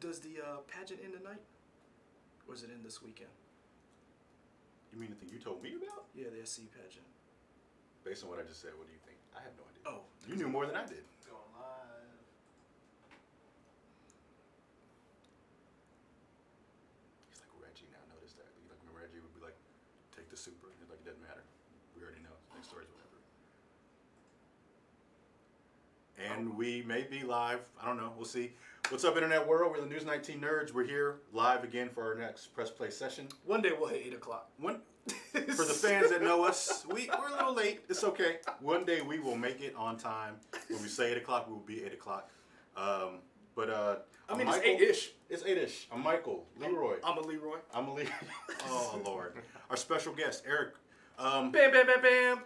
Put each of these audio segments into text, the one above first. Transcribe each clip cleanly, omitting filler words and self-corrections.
Does the pageant end tonight? Or is it end this weekend? You mean the thing you told me about? Yeah, the SC pageant. Based on what I just said, what do you think? I have no idea. Oh. You knew more than I did. Going live. He's like Reggie now. Notice that. Like when Reggie would be like, take the super. And like, it doesn't matter. We already know. Next story's whatever. And we may be live. I don't know. We'll see. What's up, Internet World? We're the News 19 Nerds. We're here live again for our next Press Play session. One day we'll hit 8 o'clock. For the fans that know us, we're a little late. It's okay. One day we will make it on time. When we say 8 o'clock, we will be 8 o'clock. I mean, Michael. it's 8-ish. It's 8-ish. I'm Michael. Leroy. I'm a Leroy. I'm a Leroy. Oh, Lord. Our special guest, Eric. Bam, bam, bam, bam.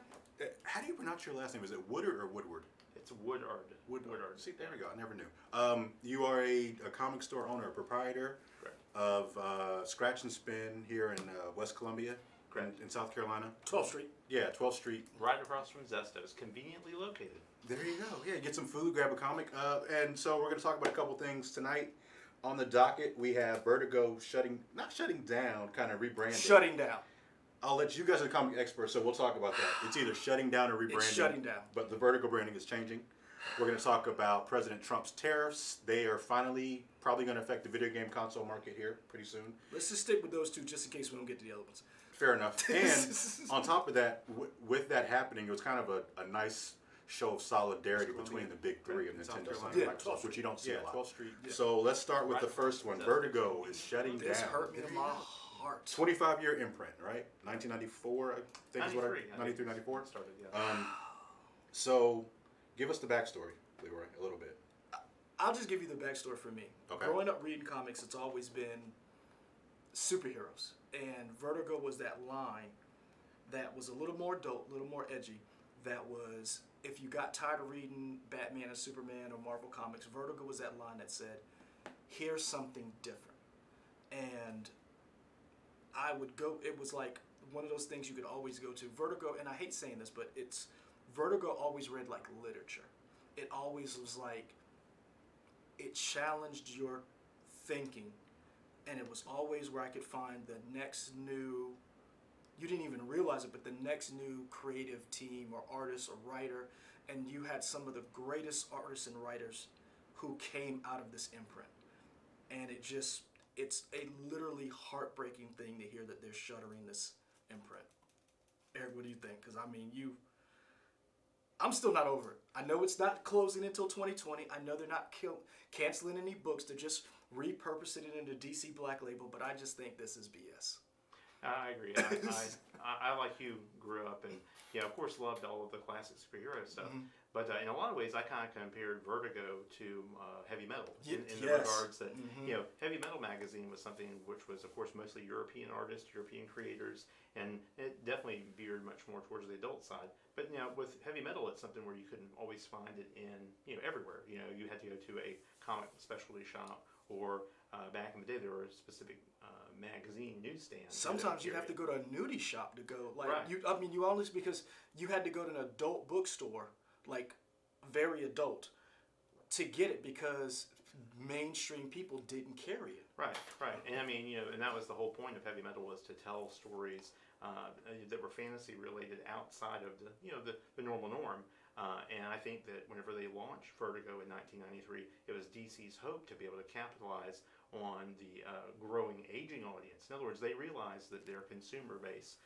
How do you pronounce your last name? Is it Woodard or Woodward? It's Woodard. Woodard. See, there we go. I never knew. You are a comic store owner, a proprietor. Correct. Of Scratch and Spin here in West Columbia. Correct. In South Carolina. 12th Street. Yeah, 12th Street. Right across from Zesto's, conveniently located. There you go. Yeah, get some food, grab a comic. And so we're going to talk about a couple things tonight. On the docket, we have Vertigo not shutting down, kind of rebranding. Shutting down. I'll let you guys are the comic experts, so we'll talk about that. It's either shutting down or rebranding. It's shutting down. But the Vertigo branding is changing. We're going to talk about President Trump's tariffs. They are finally probably going to affect the video game console market here pretty soon. Let's just stick with those two just in case we don't get to the other ones. Fair enough. And on top of that, with that happening, it was kind of a nice show of solidarity between the big three of Nintendo, Sony, Yeah, and Microsoft, which you don't see a lot. 12th Street. Yeah. So let's start with the first one. Vertigo is shutting down. This hurt me in my heart. 25-year imprint, right? 1994, I think is what 93, 94? Started, yeah. So give us the backstory, Leroy, a little bit. I'll just give you the backstory for me. Okay. Growing up reading comics, it's always been superheroes. And Vertigo was that line that was a little more adult, a little more edgy. That was, if you got tired of reading Batman and Superman or Marvel Comics, Vertigo was that line that said, here's something different. And I would go, it was like one of those things you could always go to. Vertigo, and I hate saying this, but Vertigo always read like literature. It always was like, it challenged your thinking. And it was always where I could find the next new, you didn't even realize it, but the next new creative team or artist or writer. And you had some of the greatest artists and writers who came out of this imprint. And it's a literally heartbreaking thing to hear that they're shuttering this imprint. Eric, what do you think? Because I mean, I'm still not over it. I know it's not closing until 2020. I know they're not canceling any books. They're just repurposing it into DC Black Label, but I just think this is BS. I agree. I like you, grew up and, of course, loved all of the classic superhero stuff. Mm-hmm. But in a lot of ways, I kind of compared Vertigo to heavy metal in the regards that, Heavy Metal magazine was something which was, of course, mostly European artists, European creators, and it definitely veered much more towards the adult side. But, with heavy metal, it's something where you couldn't always find it in, everywhere. You had to go to a comic specialty shop or back in the day, there were specific magazine newsstands. Sometimes you have to go to a nudie shop to go. Like right. you always, because you had to go to an adult bookstore, like very adult, to get it because mainstream people didn't carry it. Right. And I mean, and that was the whole point of heavy metal, was to tell stories that were fantasy related outside of the normal norm. And I think that whenever they launched Vertigo in 1993, it was DC's hope to be able to capitalize on the growing aging audience. In other words, they realized that their consumer base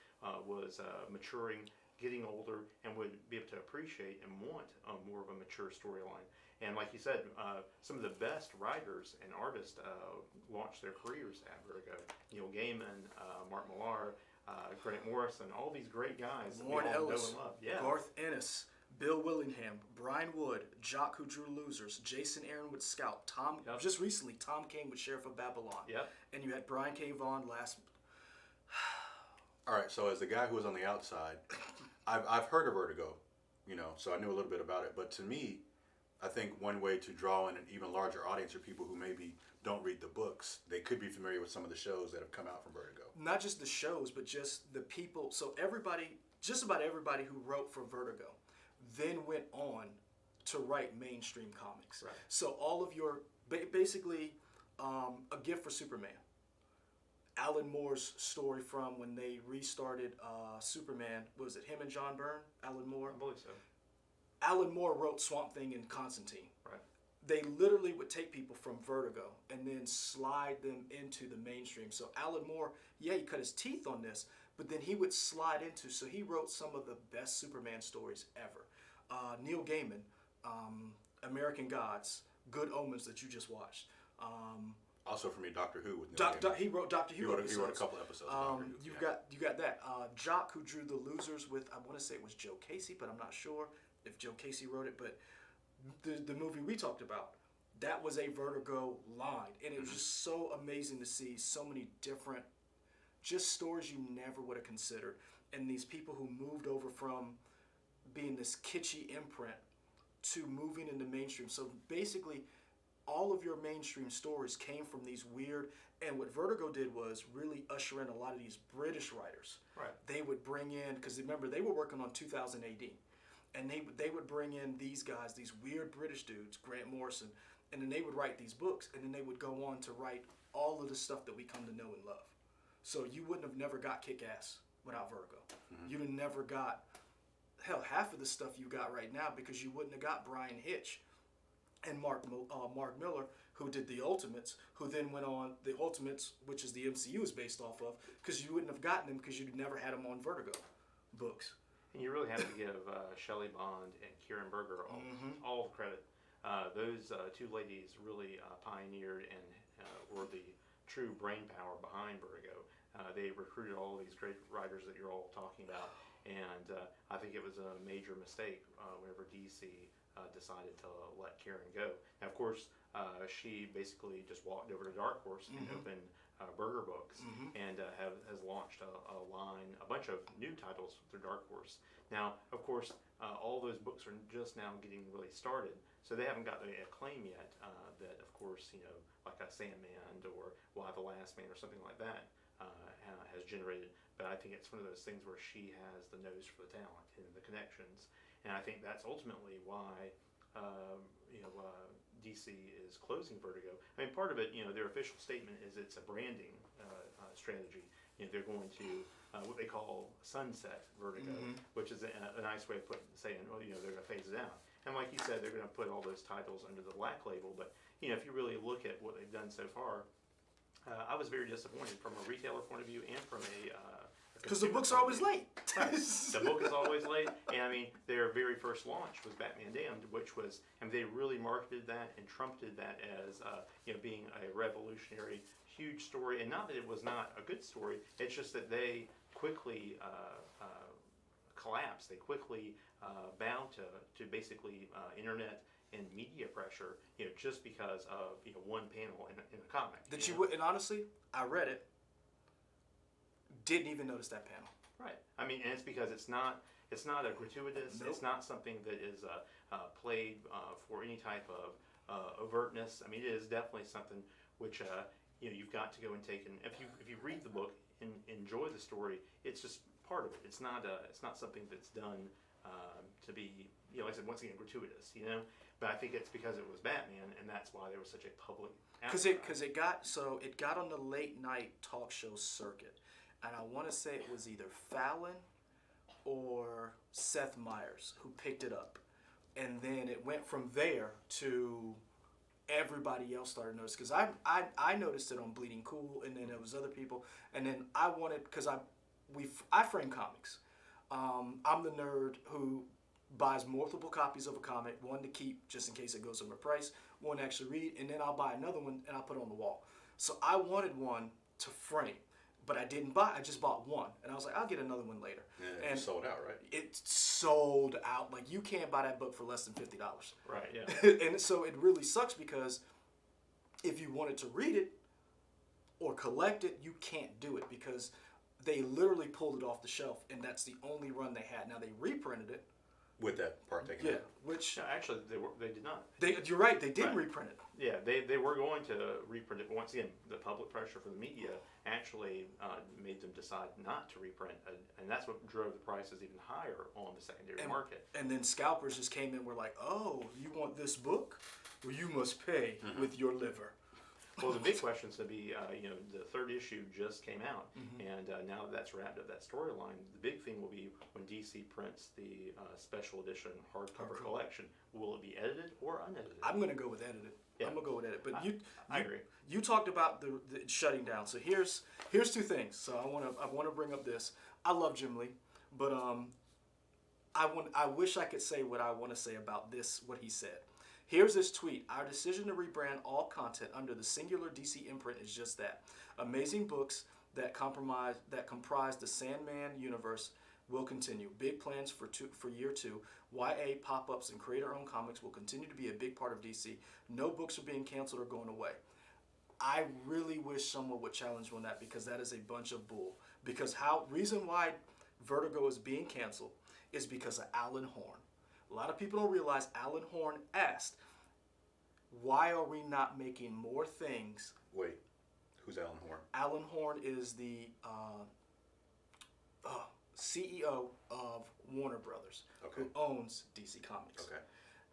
was maturing, getting older, and would be able to appreciate and want more of a mature storyline. And like you said, some of the best writers and artists launched their careers at Vertigo. Neil Gaiman, Mark Millar, Grant Morrison, all these great guys that we all know and love. Yeah. Garth Ennis, Bill Willingham, Brian Wood, Jock who drew Losers, Jason Aaron with Scout, just recently Tom King with Sheriff of Babylon. Yep. And you had Brian K. Vaughan last. All right, so as the guy who was on the outside, I've heard of Vertigo, so I knew a little bit about it. But to me, I think one way to draw in an even larger audience are people who maybe don't read the books. They could be familiar with some of the shows that have come out from Vertigo. Not just the shows, but just the people. So just about everybody who wrote for Vertigo then went on to write mainstream comics. Right. So all of your, basically, A Gift for Superman. Alan Moore's story from when they restarted Superman. Was it him and John Byrne? Alan Moore? I believe so. Alan Moore wrote Swamp Thing and Constantine. Right. They literally would take people from Vertigo and then slide them into the mainstream. So Alan Moore, yeah, he cut his teeth on this, but then he would slide into, so he wrote some of the best Superman stories ever. Neil Gaiman, American Gods, Good Omens that you just watched. Also for me, Doctor Who with Neil Gaiman. He wrote Doctor Who. He wrote a couple episodes. Of Doctor Who. You got that. Jock, who drew The Losers with, I want to say it was Joe Casey, but I'm not sure if Joe Casey wrote it. But the movie we talked about, that was a Vertigo line, and it was just so amazing to see so many different, just stories you never would have considered, and these people who moved over from being this kitschy imprint to moving into mainstream. So basically, all of your mainstream stories came from these weird, and what Vertigo did was really usher in a lot of these British writers. Right. They would bring in, because remember, they were working on 2000 AD, and they would bring in these guys, these weird British dudes, Grant Morrison, and then they would write these books, and then they would go on to write all of the stuff that we come to know and love. So you wouldn't have never got Kick-Ass without Vertigo. You'd have never got, hell, half of the stuff you got right now, because you wouldn't have got Brian Hitch and Mark Miller, who did the Ultimates, who then went on the Ultimates, which is the MCU is based off of, because you wouldn't have gotten them because you'd never had them on Vertigo books. And you really have to give Shelley Bond and Kieran Berger all the credit. Those two ladies really pioneered and were the true brain power behind Vertigo. They recruited all these great writers that you're all talking about, and I think it was a major mistake whenever DC decided to let Kieran go. Now, of course, she basically just walked over to Dark Horse and opened Berger Books, and has launched a line, a bunch of new titles through Dark Horse. Now, of course, all those books are just now getting really started, so they haven't got the acclaim yet that, of course, like a Sandman or Why the Last Man or something like that has generated. But I think it's one of those things where she has the nose for the talent and the connections, and I think that's ultimately why DC is closing Vertigo. I mean, part of it, their official statement is it's a branding strategy. They're going to what they call sunset Vertigo, which is a nice way of saying, well, they're going to phase it out. And like you said, they're going to put all those titles under the Black label. But if you really look at what they've done so far, I was very disappointed from a retailer point of view and from a because the books are always late. Right. The book is always late, and I mean, their very first launch was Batman Damned, which was, and they really marketed that and trumpeted that as, being a revolutionary, huge story. And not that it was not a good story, it's just that they quickly collapsed. They quickly bowed to basically internet and media pressure, just because of one panel in a comic. That you would, and honestly, I read it. Didn't even notice that panel. Right. I mean, and it's because it's not a gratuitous. Nope. It's not something that is played for any type of overtness. I mean, it is definitely something which you've got to go and take. And if you read the book and enjoy the story, it's just part of it. It's not something that's done to be, like I said, once again, gratuitous. But I think it's because it was Batman, and that's why there was such a public. Because it got on the late night talk show circuit. And I want to say it was either Fallon or Seth Meyers who picked it up. And then it went from there to everybody else started noticing. Because I noticed it on Bleeding Cool, and then there was other people. And then I wanted, because I frame comics. I'm the nerd who buys multiple copies of a comic, one to keep just in case it goes overpriced, one to actually read, and then I'll buy another one and I'll put it on the wall. So I wanted one to frame. But I didn't buy. I just bought one, and I was like, I'll get another one later. Yeah, and it sold out, right? It sold out. Like, you can't buy that book for less than $50. Right. Yeah. And so it really sucks because if you wanted to read it or collect it, you can't do it because they literally pulled it off the shelf, and that's the only run they had. Now they reprinted it. With that part taken out. Which No, actually, they did not. You're right. They did Right. reprint it. Yeah, they were going to reprint it, but once again, the public pressure from the media actually made them decide not to reprint, and that's what drove the prices even higher on the secondary market. And then scalpers just came in and were like, oh, you want this book? Well, you must pay with your liver. Well, the big question is going to be, the third issue just came out, Mm-hmm. and now that that's wrapped up that storyline, the big thing will be when DC prints the special edition hardcover collection. Will it be edited or unedited? I'm going to go with edited. Yeah. I'm going to go with edited. But I agree. You talked about the shutting down. So here's two things. So I want to bring up this. I love Jim Lee, but I wish I could say what I want to say about this, what he said. Here's this tweet. Our decision to rebrand all content under the singular DC imprint is just that. Amazing books that comprise the Sandman universe will continue. Big plans for year 2. YA, pop-ups, and creator-owned comics will continue to be a big part of DC. No books are being canceled or going away. I really wish someone would challenge me on that, because that is a bunch of bull. Because reason why Vertigo is being canceled is because of Alan Horn. A lot of people don't realize Alan Horn asked, why are we not making more things? Wait, who's Alan Horn? Alan Horn is the CEO of Warner Brothers, Okay. who owns DC Comics. Okay.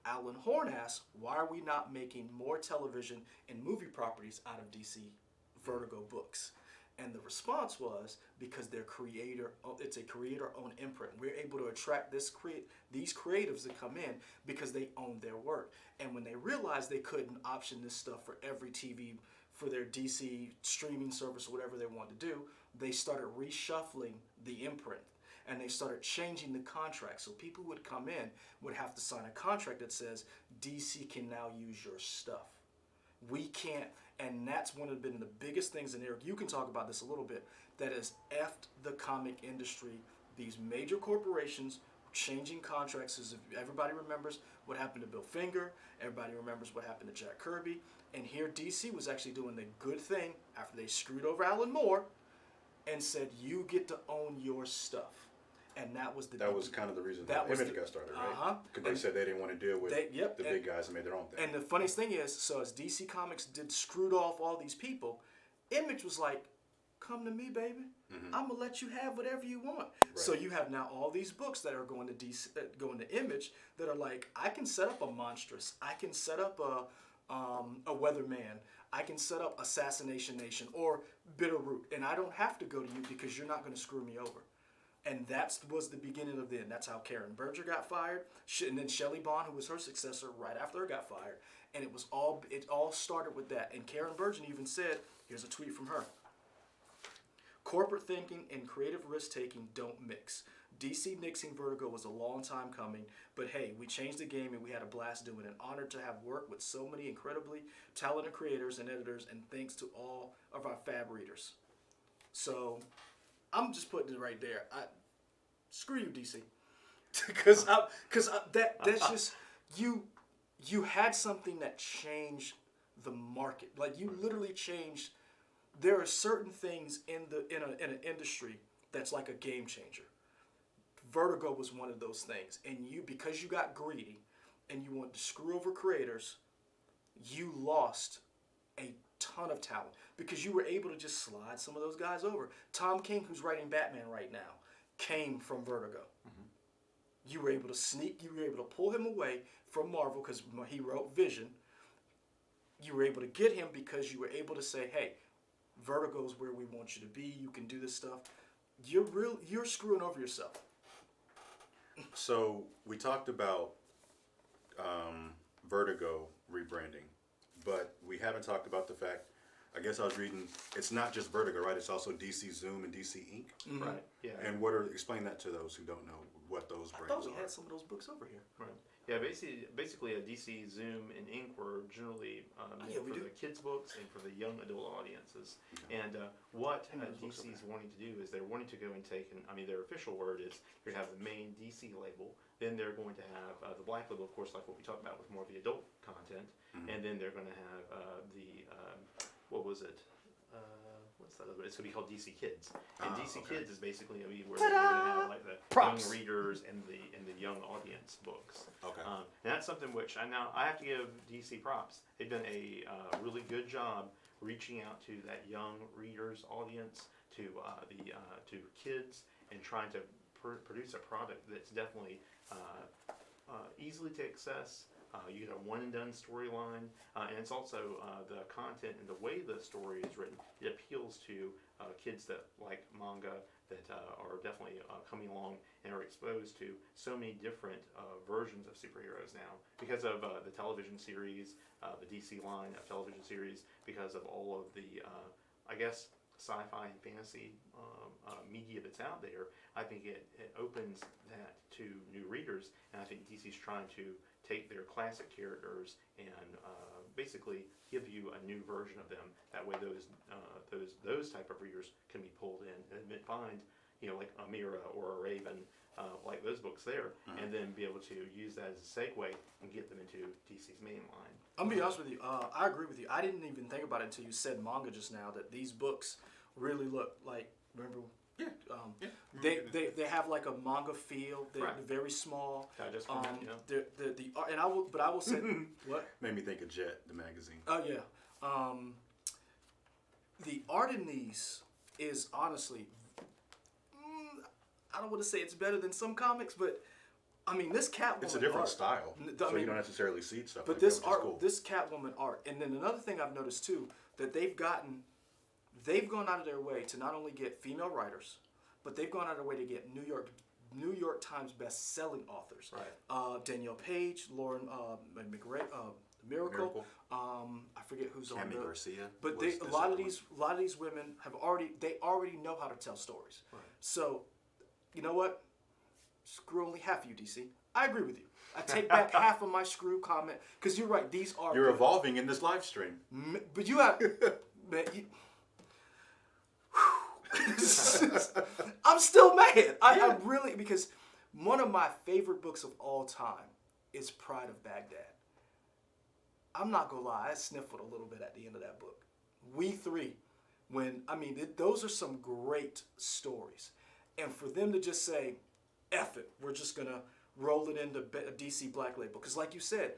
Alan Horn asked, why are we not making more television and movie properties out of DC Vertigo books? And the response was, because it's a creator-owned imprint. We're able to attract these creatives to come in because they own their work. And when they realized they couldn't option this stuff for every TV, for their DC streaming service, or whatever they wanted to do, they started reshuffling the imprint. And they started changing the contract. So people would come in, would have to sign a contract that says, DC can now use your stuff. We can't, and that's been the biggest things, and Eric, you can talk about this a little bit, that has effed the comic industry. These major corporations changing contracts. As if everybody remembers what happened to Bill Finger, everybody remembers what happened to Jack Kirby, and here DC was actually doing the good thing after they screwed over Alan Moore and said, you get to own your stuff. And that was kind of the reason that Image got started, right? Because they said they didn't want to deal with the big guys and made their own thing. And the funniest thing is, so as DC Comics screwed off all these people, Image was like, come to me, baby. Mm-hmm. I'm gonna let you have whatever you want. Right. So you have now all these books that are going to going to Image that are like, I can set up a Monstrous, I can set up a Weatherman, I can set up Assassination Nation or Bitterroot, and I don't have to go to you because you're not going to screw me over. And that was the beginning of the end. That's how Karen Berger got fired, and then Shelley Bond, who was her successor right after her, got fired. And it all started with that. And Karen Berger even said, here's a tweet from her: corporate thinking and creative risk-taking don't mix. DC nixing Vertigo was a long time coming, but hey, we changed the game and we had a blast doing it. Honored to have worked with so many incredibly talented creators and editors, and thanks to all of our fab readers. So I'm just putting it right there. Screw you, DC, because that's just you had something that changed the market. Like, you literally changed. There are certain things in an industry that's like a game changer. Vertigo was one of those things, and because you got greedy and you wanted to screw over creators, you lost a ton of talent because you were able to just slide some of those guys over. Tom King, who's writing Batman right now, came from Vertigo. Mm-hmm. You were able to pull him away from Marvel because he wrote Vision. You were able to get him because you were able to say, hey, Vertigo is where we want you to be. You can do this stuff. You're screwing over yourself. So we talked about Vertigo rebranding, but we haven't talked about the fact, I guess I was reading, it's not just Vertigo, right? It's also DC Zoom and DC Inc. Mm-hmm. Right. Yeah. And explain that to those who don't know what those brands are. I thought we had some of those books over here. Right. Yeah, basically a DC Zoom and Inc. were generally made for the kids' books and for the young adult audiences. Okay. And what DC's wanting to do is they're wanting to go and take, their official word is they have the main DC label, then they're going to have the black label, of course, like what we talked about with more of the adult content, and then they're going to have what was it? What's that other? It's going to be called DC Kids, and DC Kids is basically where they're going to have like the young readers and the young audience books. Okay. And that's something which I have to give DC props. They've done a really good job reaching out to that young readers audience, to kids, and trying to produce a product that's definitely easily to access, You get a one and done storyline, and it's also the content and the way the story is written. It appeals to kids that like manga, that are definitely coming along and are exposed to so many different versions of superheroes now because of the television series, the DC line of television series, because of all of the, I guess, sci-fi and fantasy media that's out there. I think it opens that to new readers, and I think DC's trying to take their classic characters and basically give you a new version of them. That way, those type of readers can be pulled in and then find, like a Mira or a Raven, like those books there, and then be able to use that as a segue and get them into DC's main line. I'm gonna be honest with you. I agree with you. I didn't even think about it until you said manga just now. That these books really look like. Remember? Yeah. They have like a manga feel. They're very small. Digest and I will say what made me think of Jet, the magazine. Oh yeah. The art in these is honestly, I don't want to say it's better than some comics, but I mean this Catwoman. It's a different art, style, so you don't necessarily see stuff. But like this that, which is art, cool. this Catwoman art, and then another thing I've noticed too, that they've gone out of their way to not only get female writers, but they've gone out of their way to get New York Times best-selling authors. Right. Danielle Page, Lauren Miracle. I forget who's on Cami the. Garcia. But a lot of these women have already know how to tell stories. Right. So, you know what? Screw only half of you, DC. I agree with you. I take back half of my screw comment because you're right. These are. You're evolving in this live stream. But you have, man. I'm still mad. I really, because one of my favorite books of all time is Pride of Baghdad. I'm not gonna lie, I sniffled a little bit at the end of that book. We Three, those are some great stories, and for them to just say, "F it, we're just gonna roll it into DC Black Label," because like you said,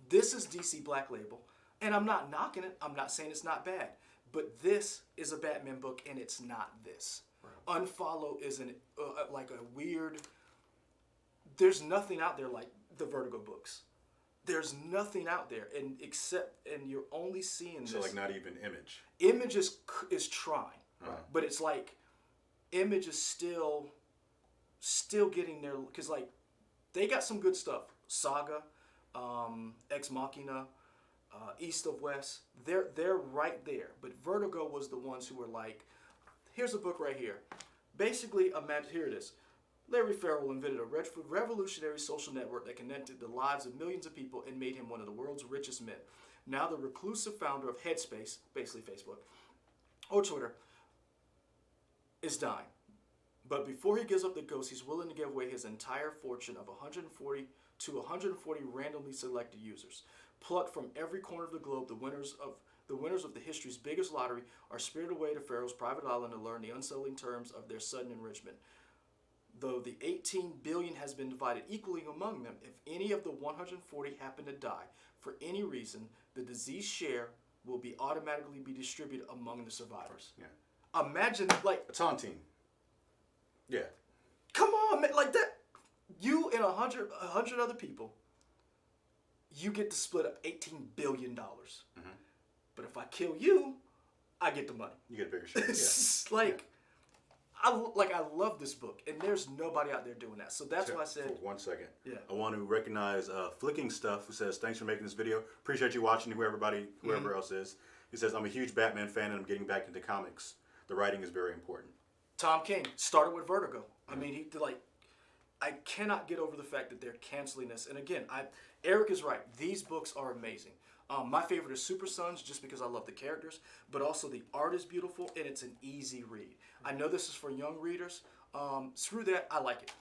this is DC Black Label, and I'm not knocking it. I'm not saying it's not bad. But this is a Batman book, and it's not this. Right. Unfollow is like a weird. There's nothing out there like the Vertigo books. There's nothing out there, and you're only seeing this. So like not even Image. Image is trying, but it's like Image is still getting there because like they got some good stuff. Saga, Ex Machina. East of West, they're right there. But Vertigo was the ones who were like, here's a book right here. Basically, imagine, here it is. Larry Farrell invented a revolutionary social network that connected the lives of millions of people and made him one of the world's richest men. Now the reclusive founder of Headspace, basically Facebook, or Twitter, is dying. But before he gives up the ghost, he's willing to give away his entire fortune of 140 randomly selected users. Plucked from every corner of the globe, the winners of the history's biggest lottery are spirited away to Pharaoh's private island to learn the unsettling terms of their sudden enrichment. Though the 18 billion has been divided equally among them, if any of the 140 happen to die for any reason, the disease share will be automatically be distributed among the survivors. Yeah. Imagine like a taunting. Yeah. Come on, man, like that. You and 100 other people. You get to split up $18 billion. Mm-hmm. But if I kill you, I get the money. You get a bigger share. It's like, I love this book, and there's nobody out there doing that. So that's why I said. For 1 second. Yeah. I want to recognize Flicking Stuff, who says, "Thanks for making this video. Appreciate you watching, whoever else is." He says, "I'm a huge Batman fan, and I'm getting back into comics. The writing is very important." Tom King started with Vertigo. I mean, I cannot get over the fact that they're canceling this. And again, Eric is right. These books are amazing. My favorite is Super Sons, just because I love the characters, but also the art is beautiful and it's an easy read. I know this is for young readers. Screw that, I like it.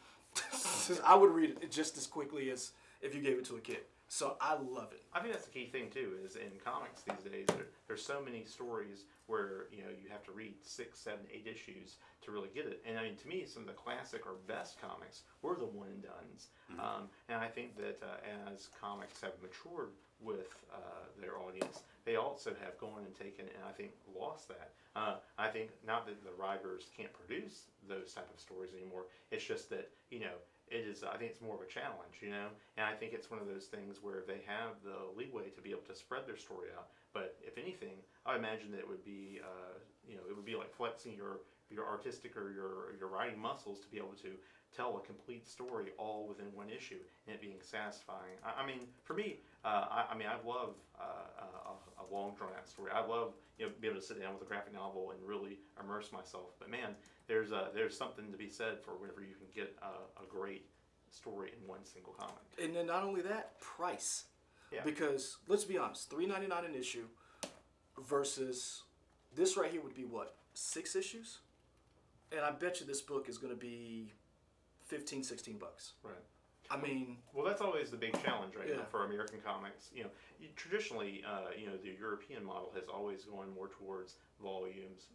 I would read it just as quickly as if you gave it to a kid. So I love it. I think that's the key thing too. Is in comics these days, there's so many stories where you have to read 6, 7, 8 issues to really get it. And I mean, to me, some of the classic or best comics were the one and dones. Mm-hmm. And I think that as comics have matured with their audience, they also have gone and taken and I think lost that. I think not that the writers can't produce those type of stories anymore. It's just that it is. I think it's more of a challenge, you know. And I think it's one of those things where they have the leeway to be able to spread their story out. But if anything, I imagine that it would be, it would be like flexing your artistic or your writing muscles to be able to tell a complete story all within one issue and it being satisfying. I mean, for me, I love a long drawn out story. I love being able to sit down with a graphic novel and really immerse myself. But man, there's something to be said for whenever you can get a great story in one single comic. And then not only that, price. Yeah. Because let's be honest, $3.99 an issue versus this right here would be what, 6 issues? And I bet you this book is going to be $15, $16. Right. I mean, well, that's always the big challenge, right? Yeah. For American comics, traditionally, the European model has always gone more towards volumes,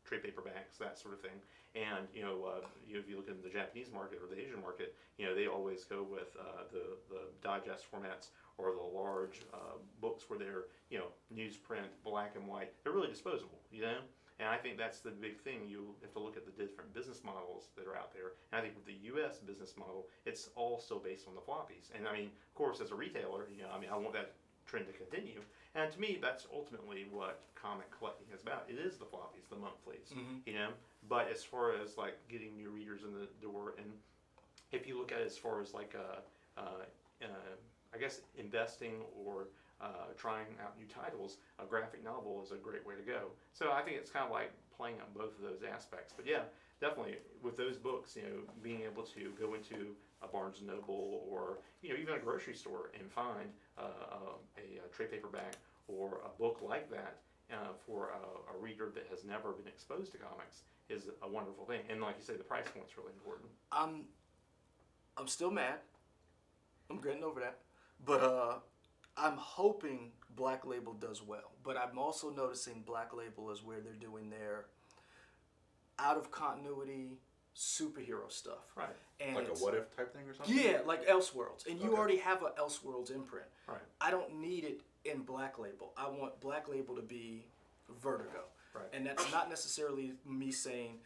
trade paperbacks, that sort of thing. And if you look at the Japanese market or the Asian market, they always go with the digest formats or the large books where they're newsprint, black and white. They're really disposable, And I think that's the big thing. You have to look at the different business models that are out there. And I think with the U.S. business model, it's all still based on the floppies. And I mean, of course, as a retailer, I want that trend to continue. And to me, that's ultimately what comic collecting is about. It is the floppies, the monthlies, But as far as like getting new readers in the door, and if you look at it as far as like, I guess investing or trying out new titles, a graphic novel is a great way to go. So I think it's kind of like playing on both of those aspects. But yeah, definitely with those books, being able to go into a Barnes and Noble or even a grocery store and find a trade paperback or a book like that for a reader that has never been exposed to comics is a wonderful thing. And like you say, the price point's really important. I'm still mad. I'm getting over that. But I'm hoping Black Label does well, but I'm also noticing Black Label is where they're doing their out of continuity superhero stuff. Right. And like a what if type thing or something? Yeah, like Elseworlds. And you Okay. already have an Elseworlds imprint. Right. I don't need it in Black Label. I want Black Label to be Vertigo. Right. And that's not necessarily me saying,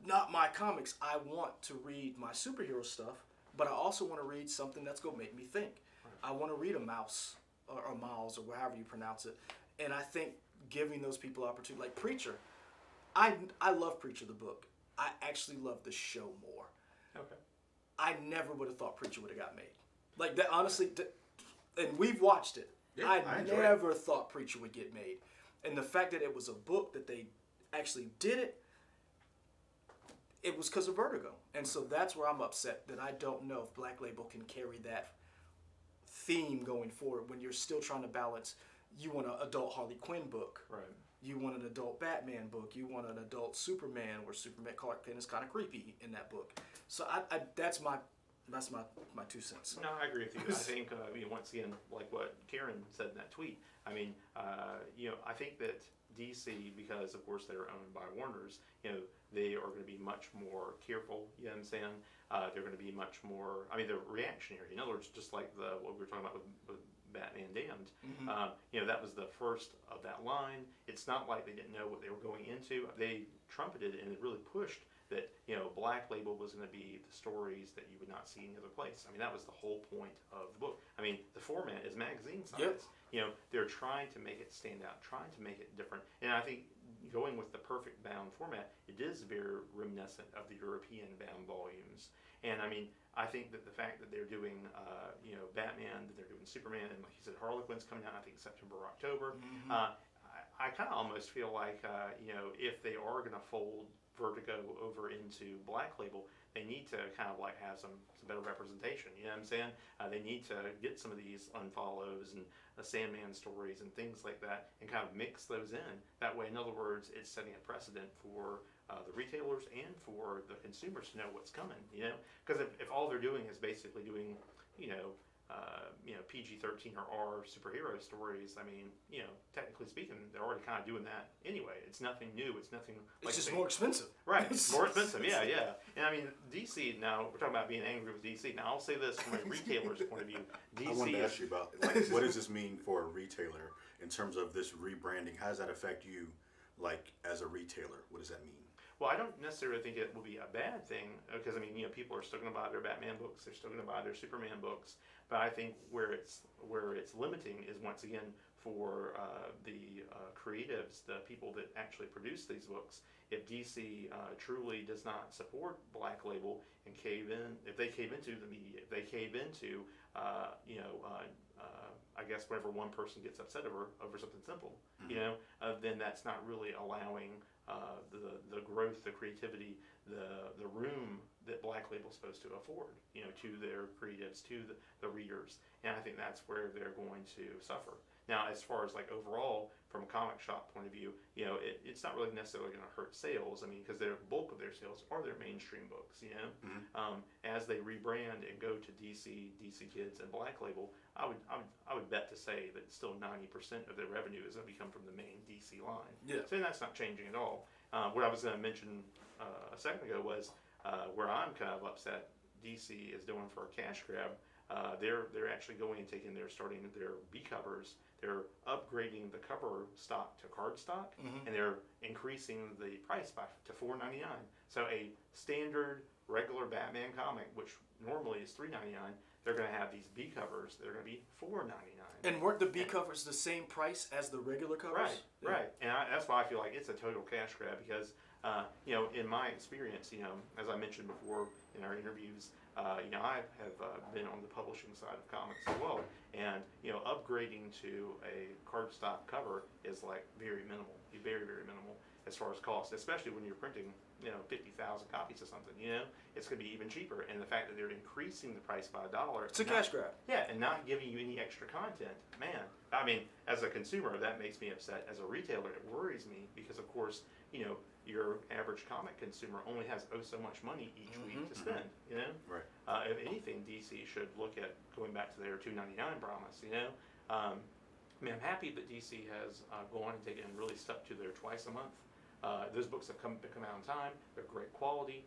not my comics. I want to read my superhero stuff, but I also want to read something that's going to make me think. I want to read a Mouse or Miles or however you pronounce it. And I think giving those people opportunity, like Preacher, I love Preacher the book. I actually love the show more. Okay. I never would have thought Preacher would have got made. Like that, honestly, and we've watched it. Yeah, I enjoy never thought Preacher would get made. And the fact that it was a book that they actually did it was because of Vertigo. And so that's where I'm upset that I don't know if Black Label can carry that theme going forward when you're still trying to balance. You want an adult Harley Quinn book. Right. You want an adult Batman book. You want an adult Superman where Superman Clark Kent is kind of creepy in that book. So that's my 2 cents. No, I agree with you. I think once again, like what Karen said in that tweet. I mean, I think that DC, because of course they're owned by Warner's, they are going to be much more careful. You know what I'm saying? They're going to be much more. I mean, they're reactionary. In other words, just like what we were talking about with Batman Damned. Mm-hmm. That was the first of that line. It's not like they didn't know what they were going into. They trumpeted and really pushed that Black Label was going to be the stories that you would not see any other place. I mean, that was the whole point of the book. I mean, the format is magazine size. Yep. They're trying to make it stand out, trying to make it different. And I think going with the perfect bound format, it is very reminiscent of the European bound volumes. And I mean, I think that the fact that they're doing, Batman, that they're doing Superman, and like you said, Harley Quinn's coming out, I think September or October. Mm-hmm. I kind of almost feel like, if they are going to fold Vertigo over into Black Label, they need to kind of like have some better representation. You know what I'm saying? They need to get some of these Unfollows and Sandman stories and things like that and kind of mix those in. That way, in other words, it's setting a precedent for the retailers and for the consumers to know what's coming. Because if all they're doing is basically doing, PG-13 or R superhero stories, I mean, technically speaking, they're already kind of doing that anyway. It's nothing new. It's nothing. It's just more expensive. Right. It's more expensive. Yeah. And I mean, DC. Now we're talking about being angry with DC. Now I'll say this from a retailer's point of view. DC. I wanted to ask you about what does this mean for a retailer in terms of this rebranding? How does that affect you, like as a retailer? What does that mean? Well, I don't necessarily think it will be a bad thing because I mean, people are still going to buy their Batman books, they're still going to buy their Superman books, but I think where it's limiting is once again for the creatives, the people that actually produce these books. If DC truly does not support Black Label and if they cave into the media, if they cave into I guess whenever one person gets upset over something simple, then that's not really allowing the growth, the creativity, the room that Black Label's supposed to afford, to their creatives, to the readers, and I think that's where they're going to suffer. Now, as far as like overall, from a comic shop point of view, it's not really necessarily going to hurt sales. I mean, because the bulk of their sales are their mainstream books. As they rebrand and go to DC Kids, and Black Label, I would bet to say that still 90% of their revenue is going to come from the main DC line. Yeah. So that's not changing at all. What I was going to mention a second ago was where I'm kind of upset DC is doing for a cash grab. They're actually going and starting their B covers. They're upgrading the cover stock to card stock, and they're increasing the price to $4.99. So a standard regular Batman comic, which normally is $3.99, they're going to have these B covers that are going to be $4.99. And weren't the B covers the same price as the regular covers? Right. And that's why I feel like it's a total cash grab because, in my experience, as I mentioned before in our interviews, I have been on the publishing side of comics as well, and upgrading to a cardstock cover is like very minimal, very minimal as far as cost, especially when you're printing 50,000 copies of something. It's going to be even cheaper, and the fact that they're increasing the price by $1, it's a cash grab. Yeah, and not giving you any extra content, man. I mean, as a consumer, that makes me upset. As a retailer, it worries me because, of course, your average comic consumer only has so much money each week to spend. Right. If anything, DC should look at going back to their $2.99 promise. I mean, I'm happy that DC has gone and taken and really stuck to their twice a month. Those books have come out on time. They're great quality.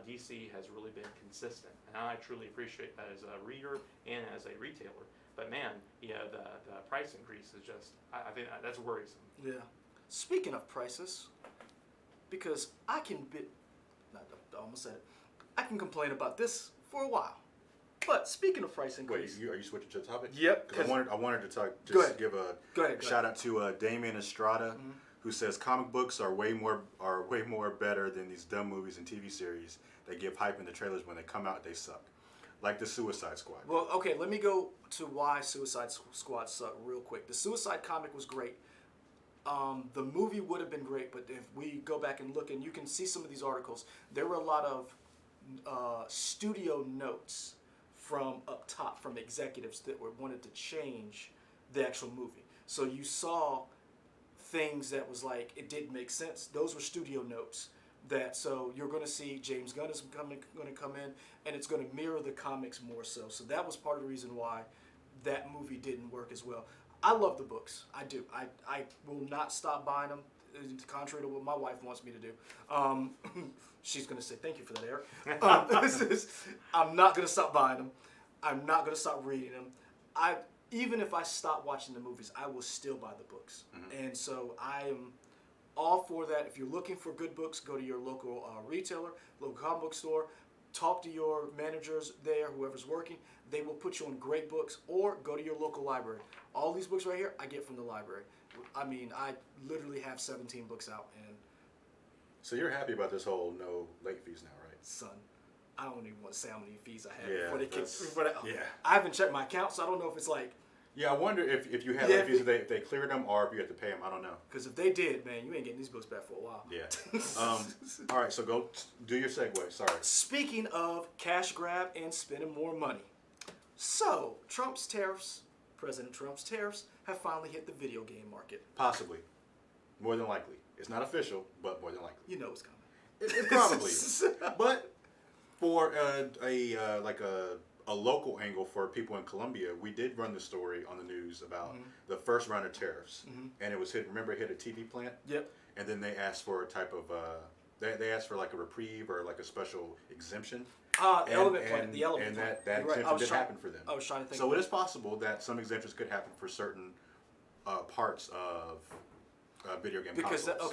DC has really been consistent, and I truly appreciate that as a reader and as a retailer. But man, the price increase is just, I think that's worrisome. Yeah. Speaking of prices, because I almost said it. I can complain about this for a while. But speaking of price increase, Wait, are you switching to the topic? Yep. Because I wanted to talk. Go ahead. Give a shout out to Damien Estrada, who says comic books are way more better than these dumb movies and TV series that give hype in the trailers. When they come out, they suck. Like the Suicide Squad. Well, okay, let me go to why Suicide Squad sucked real quick. The Suicide comic was great. The movie would have been great, but if we go back and look, and you can see some of these articles, there were a lot of studio notes from up top, from executives that wanted to change the actual movie. So you saw things that was like, it didn't make sense. Those were studio notes. So you're going to see James Gunn is going to come in, and it's going to mirror the comics more so. So that was part of the reason why that movie didn't work as well. I love the books. I do. I will not stop buying them, contrary to what my wife wants me to do. She's going to say, thank you for that, Eric. I'm not going to stop buying them. I'm not going to stop reading them. Even if I stop watching the movies, I will still buy the books. And so I am all for that. If you're looking for good books, go to your local retailer, local comic book store, talk to your managers there, whoever's working. They will put you on great books, or go to your local library. All these books right here, I get from the library. I mean, I literally have 17 books out. And so you're happy about this whole no late fees now, right? Son, I don't even want to say how many fees I have Yeah, before they kick. yeah. I haven't checked my account, so I don't know if it's like. Yeah, I wonder if you have late fees, if they cleared them, or if you have to pay them. I don't know. Because if they did, man, you ain't getting these books back for a while. Yeah. All right, so go do your segue. Sorry. Speaking of cash grab and spending more money. So, President Trump's tariffs have finally hit the video game market. Possibly. More than likely. It's not official, but more than likely. You know it's coming. It probably. But for a local angle for people in Colombia, we did run the story on the news about the first round of tariffs, and it was hit a TV plant. Yep. And then they asked for a type of they asked for like a reprieve or like a special exemption. The element plant. And that exemption did happen for them. I was trying to think. So it is possible that some exemptions could happen for certain parts of video game consoles.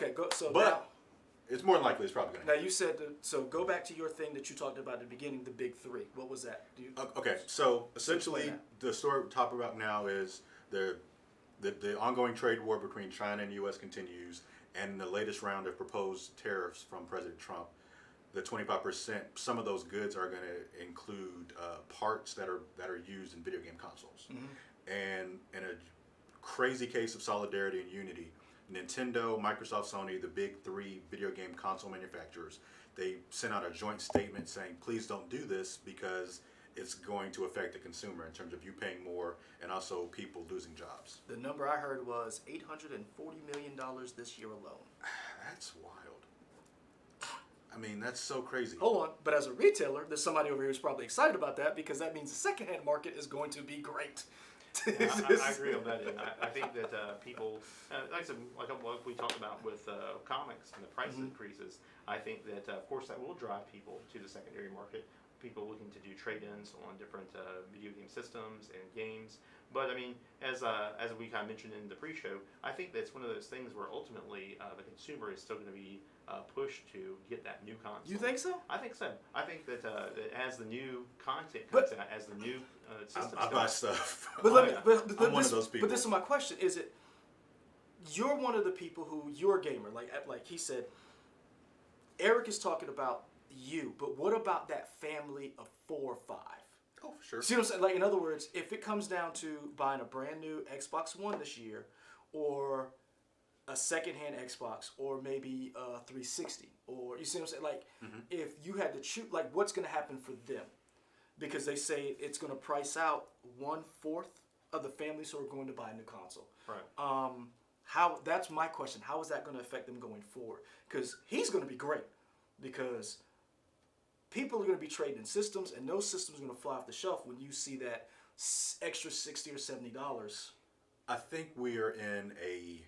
It's more than likely it's probably going to Now happen. you said so. Go back to your thing that you talked about at the beginning, the big three. What was that? Okay, so essentially Explain the story we're talking about now is the ongoing trade war between China and the U.S. continues, and the latest round of proposed tariffs from President Trump, the 25%. Some of those goods are going to include parts that are used in video game consoles, and in a crazy case of solidarity and unity, Nintendo, Microsoft, Sony, the big three video game console manufacturers, they sent out a joint statement saying, please don't do this because it's going to affect the consumer in terms of you paying more and also people losing jobs. The number I heard was $840 million this year alone. That's wild. I mean, that's so crazy. Hold on, but as a retailer, there's somebody over here who's probably excited about that because that means the secondhand market is going to be great. I agree on that. And I think that people, like I said, like what we talked about with comics and the price increases, I think that, of course, that will drive people to the secondary market, people looking to do trade-ins on different video game systems and games. But, I mean, as we kind of mentioned in the pre-show, I think that's one of those things where ultimately the consumer is still going to be pushed to get that new console. You think so? I think so. I think that as the new content comes out, as the new systems I buy stuff. But let me, I'm one of those people. But this is my question: is it you're one of the people who you're a gamer? Like he said, Eric is talking about you, but what about that family of 4 or 5? Oh, for sure. See what I'm saying? Like, in other words, if it comes down to buying a brand new Xbox One this year, or a secondhand Xbox, or maybe a 360, or you see what I'm saying? Like, if you had to choose, like, what's going to happen for them? Because they say it's going to price out 1/4 of the families who are going to buy a new console. Right. How? That's my question. How is that going to affect them going forward? Because he's going to be great, because people are going to be trading in systems, and those systems are going to fly off the shelf when you see that extra $60 or $70. I think we are in a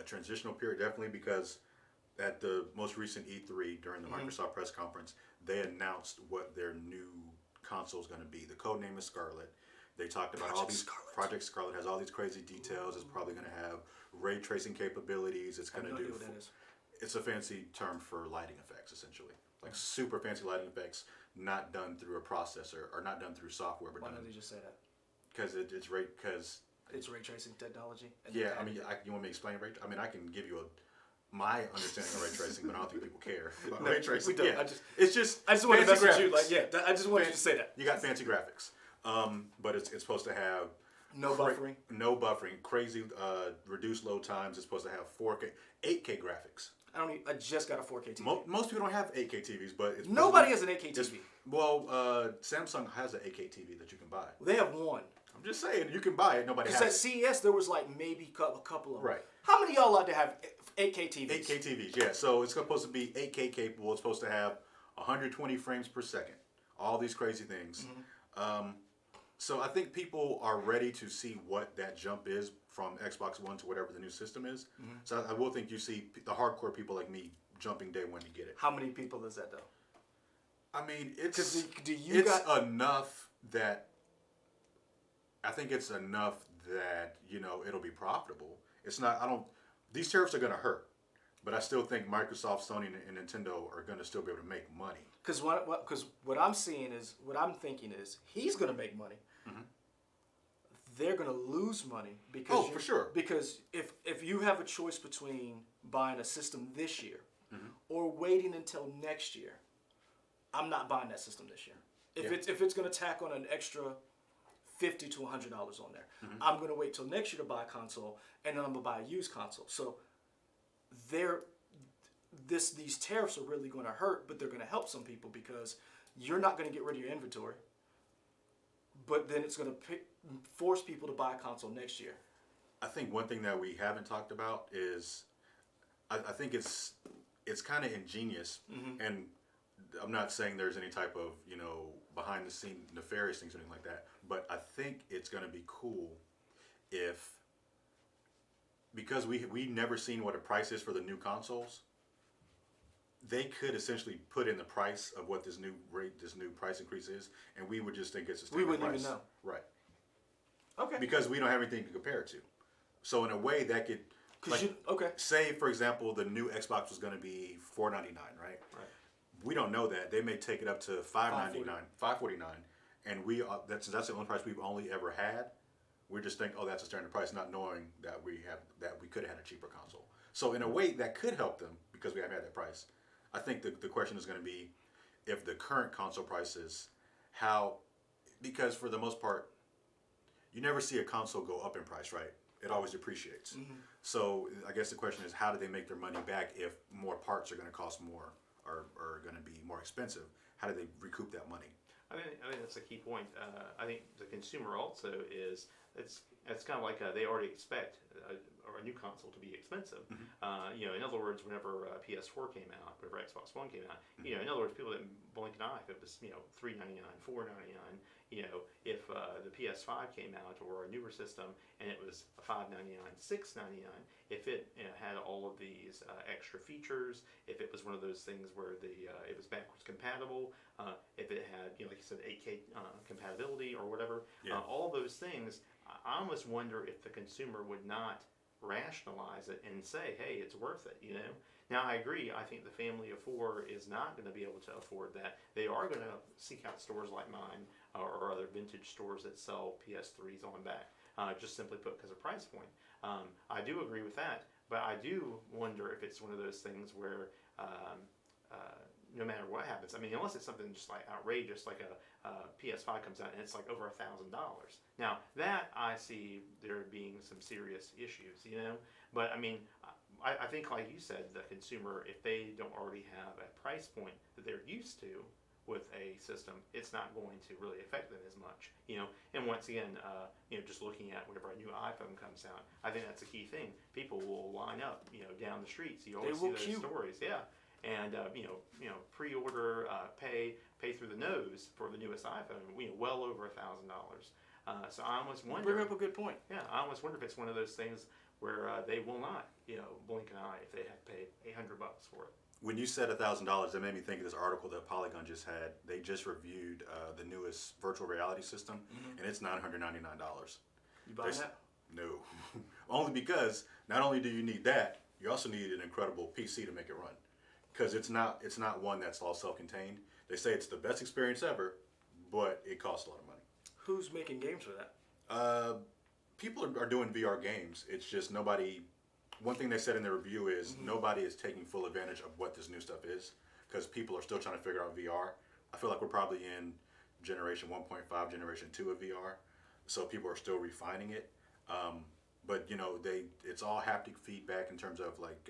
transitional period, definitely, because at the most recent E3 during the Microsoft press conference, they announced what their new console is going to be. The code name is Scarlet. They talked about Project Scarlet has all these crazy details. It's probably going to have ray tracing capabilities. It's going to do. It's a fancy term for lighting effects, essentially, like super fancy lighting effects, not done through a processor or not done through software. But why did they just say that? Because it's ray tracing technology. Yeah, I mean, you want me to explain ray? I mean, I can give you my understanding of ray tracing, but I don't think people care about ray tracing. We don't. Yeah, I just want to message you. Like, I just want you to say that. You got fancy graphics, but it's supposed to have no buffering. No buffering. Crazy reduced load times. It's supposed to have 4K, 8K graphics. I just got a 4K TV. Most people don't have 8K TVs, but nobody has an 8K TV. Well, Samsung has an 8K TV that you can buy. They have one. I'm just saying, you can buy it. Nobody has it. Because at CES, there was like maybe a couple of them. Right. How many of y'all out there have 8K TVs? 8K TVs, yeah. So it's supposed to be 8K capable. It's supposed to have 120 frames per second. All these crazy things. So I think people are ready to see what that jump is from Xbox One to whatever the new system is. So I will think you see the hardcore people like me jumping day one to get it. How many people is that, though? I mean, it's enough that I think it's enough that, it'll be profitable. It's not, these tariffs are going to hurt, but I still think Microsoft, Sony, and Nintendo are going to still be able to make money. Because what I'm thinking is he's going to make money. They're going to lose money because for sure. Because if you have a choice between buying a system this year or waiting until next year, I'm not buying that system this year. If it's going to tack on an extra $50 to $100 on there, I'm going to wait till next year to buy a console, and then I'm going to buy a used console. So these tariffs are really going to hurt, but they're going to help some people because you're not going to get rid of your inventory, but then it's going to force people to buy a console next year. I think one thing that we haven't talked about is I think it's kind of ingenious, and I'm not saying there's any type of behind the scene nefarious things or anything like that, but I think it's going to be cool because we never seen what a price is for the new consoles. They could essentially put in the price of what this new price increase is, and we would just think it's a standard price. We wouldn't even know. Right. Okay. Because we don't have anything to compare it to. So in a way, that could Okay. Say, for example, the new Xbox was going to be $499, right? Right. We don't know that. They may take it up to $599, $549, and that's the only price we've only ever had. We just think, oh, that's a standard price, not knowing that we could have had a cheaper console. So in a way, that could help them because we haven't had that price. I think the question is going to be if the current console prices, because for the most part, you never see a console go up in price, right? It always depreciates. Mm-hmm. So I guess the question is, how do they make their money back if more parts are going to cost more or are going to be more expensive? How do they recoup that money? I think that's a key point. I think the consumer also it's kind of like they already expect a new console to be expensive. Mm-hmm. In other words, whenever PS4 came out, whenever Xbox One came out, in other words, people didn't blink an eye if it was $399, $499. If the PS5 came out or a newer system and it was $599, $699, if it had all of these extra features, if it was one of those things where it was backwards compatible, if it had like you said 8K compatibility or whatever, all those things, I almost wonder if the consumer would not rationalize it and say, hey, it's worth it. Now, I agree. I think the family of four is not going to be able to afford that. They are going to seek out stores like mine or other vintage stores that sell PS3s on back, just simply put because of price point. I do agree with that, but I do wonder if it's one of those things where no matter what happens, unless it's something just like outrageous, like a PS5 comes out and it's like over $1,000. Now, that I see there being some serious issues, But I think, like you said, the consumer, if they don't already have a price point that they're used to with a system, it's not going to really affect them as much, And once again, just looking at whenever a new iPhone comes out, I think that's a key thing. People will line up, down the streets. You always see those stories, and pre-order, pay through the nose for the newest iPhone. Well over $1,000. So I almost wonder. Bring up a good point. Yeah, I almost wonder if it's one of those things where they will not, blink an eye if they have paid $800 for it. When you said $1,000, that made me think of this article that Polygon just had. They just reviewed the newest virtual reality system, and it's $999. You buying that? No, only because not only do you need that, you also need an incredible PC to make it run, because it's not one that's all self-contained. They say it's the best experience ever, but it costs a lot of money. Who's making games for that? People are doing VR games. It's just nobody. One thing they said in the review is nobody is taking full advantage of what this new stuff is, because people are still trying to figure out VR. I feel like we're probably in generation 1.5, generation 2 of VR, so people are still refining it. But it's all haptic feedback in terms of like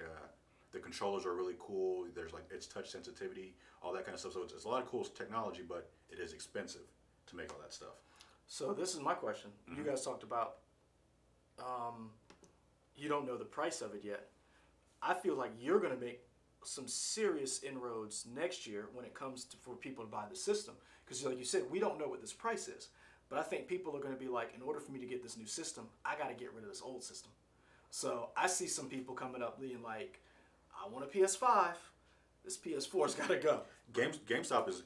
the controllers are really cool. There's it's touch sensitivity, all that kind of stuff. So it's a lot of cool technology, but it is expensive to make all that stuff. So this is my question. You guys talked about you don't know the price of it yet. I feel like you're going to make some serious inroads next year when it comes for people to buy the system. Because like you said, we don't know what this price is. But I think people are going to be like, in order for me to get this new system, I got to get rid of this old system. So I see some people coming up being like, I want a PS5. This PS4's got to go. GameStop is,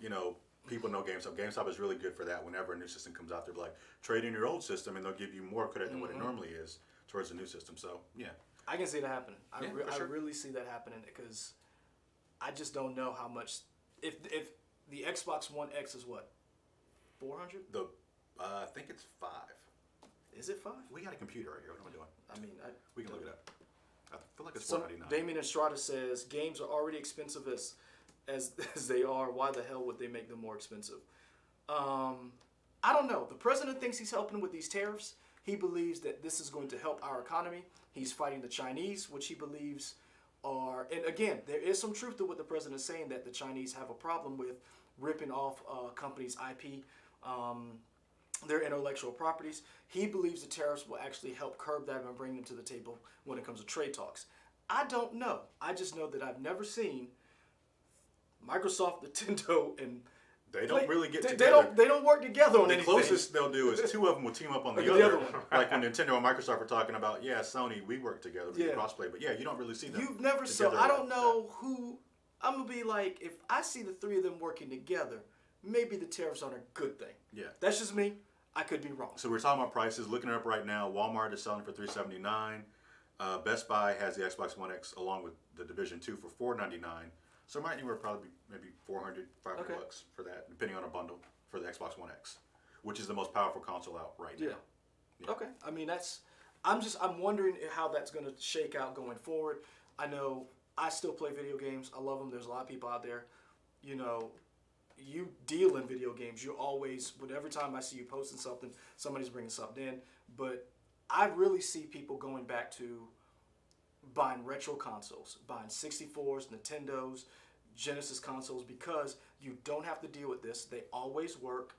people know GameStop. GameStop is really good for that. Whenever a new system comes out, they're like, trade in your old system, and they'll give you more credit than what it normally is towards the new system. So, yeah. I can see that happening. Yeah, I sure. really see that happening because I just don't know how much. If the Xbox One X is what, 400? I think it's 5. Is it 5? We got a computer right here. What am I doing? I mean, We can look it up. I feel like it's so $499. Damien Estrada says games are already expensive as they are. Why the hell would they make them more expensive? I don't know. The president thinks he's helping with these tariffs. He believes that this is going to help our economy. He's fighting the Chinese, which he believes are, and again, there is some truth to what the president is saying, that the Chinese have a problem with ripping off companies' IP, their intellectual properties. He believes the tariffs will actually help curb that and bring them to the table when it comes to trade talks. I don't know. I just know that I've never seen Microsoft, Nintendo, and they don't really get together. They don't work together on anything. The closest they'll do is two of them will team up on the other one. Like when Nintendo and Microsoft are talking about, Sony, we work together for crossplay. But you don't really see them. You've never saw. I don't know who. I'm gonna be like, if I see the three of them working together, maybe the tariffs aren't a good thing. Yeah. That's just me. I could be wrong. So we're talking about prices. Looking it up right now, Walmart is selling for $379. Best Buy has the Xbox One X along with the Division 2 for $499. So it might anywhere probably be maybe 400, 500 Okay. bucks for that, depending on a bundle for the Xbox One X, which is the most powerful console out right now. Yeah. Okay. I mean, I'm wondering how that's going to shake out going forward. I know I still play video games. I love them. There's a lot of people out there, you know, you deal in video games. You're always, but every time I see you posting something, somebody's bringing something in. But I really see people going back to buying retro consoles, buying 64s, Nintendos, Genesis consoles, because you don't have to deal with this. They always work.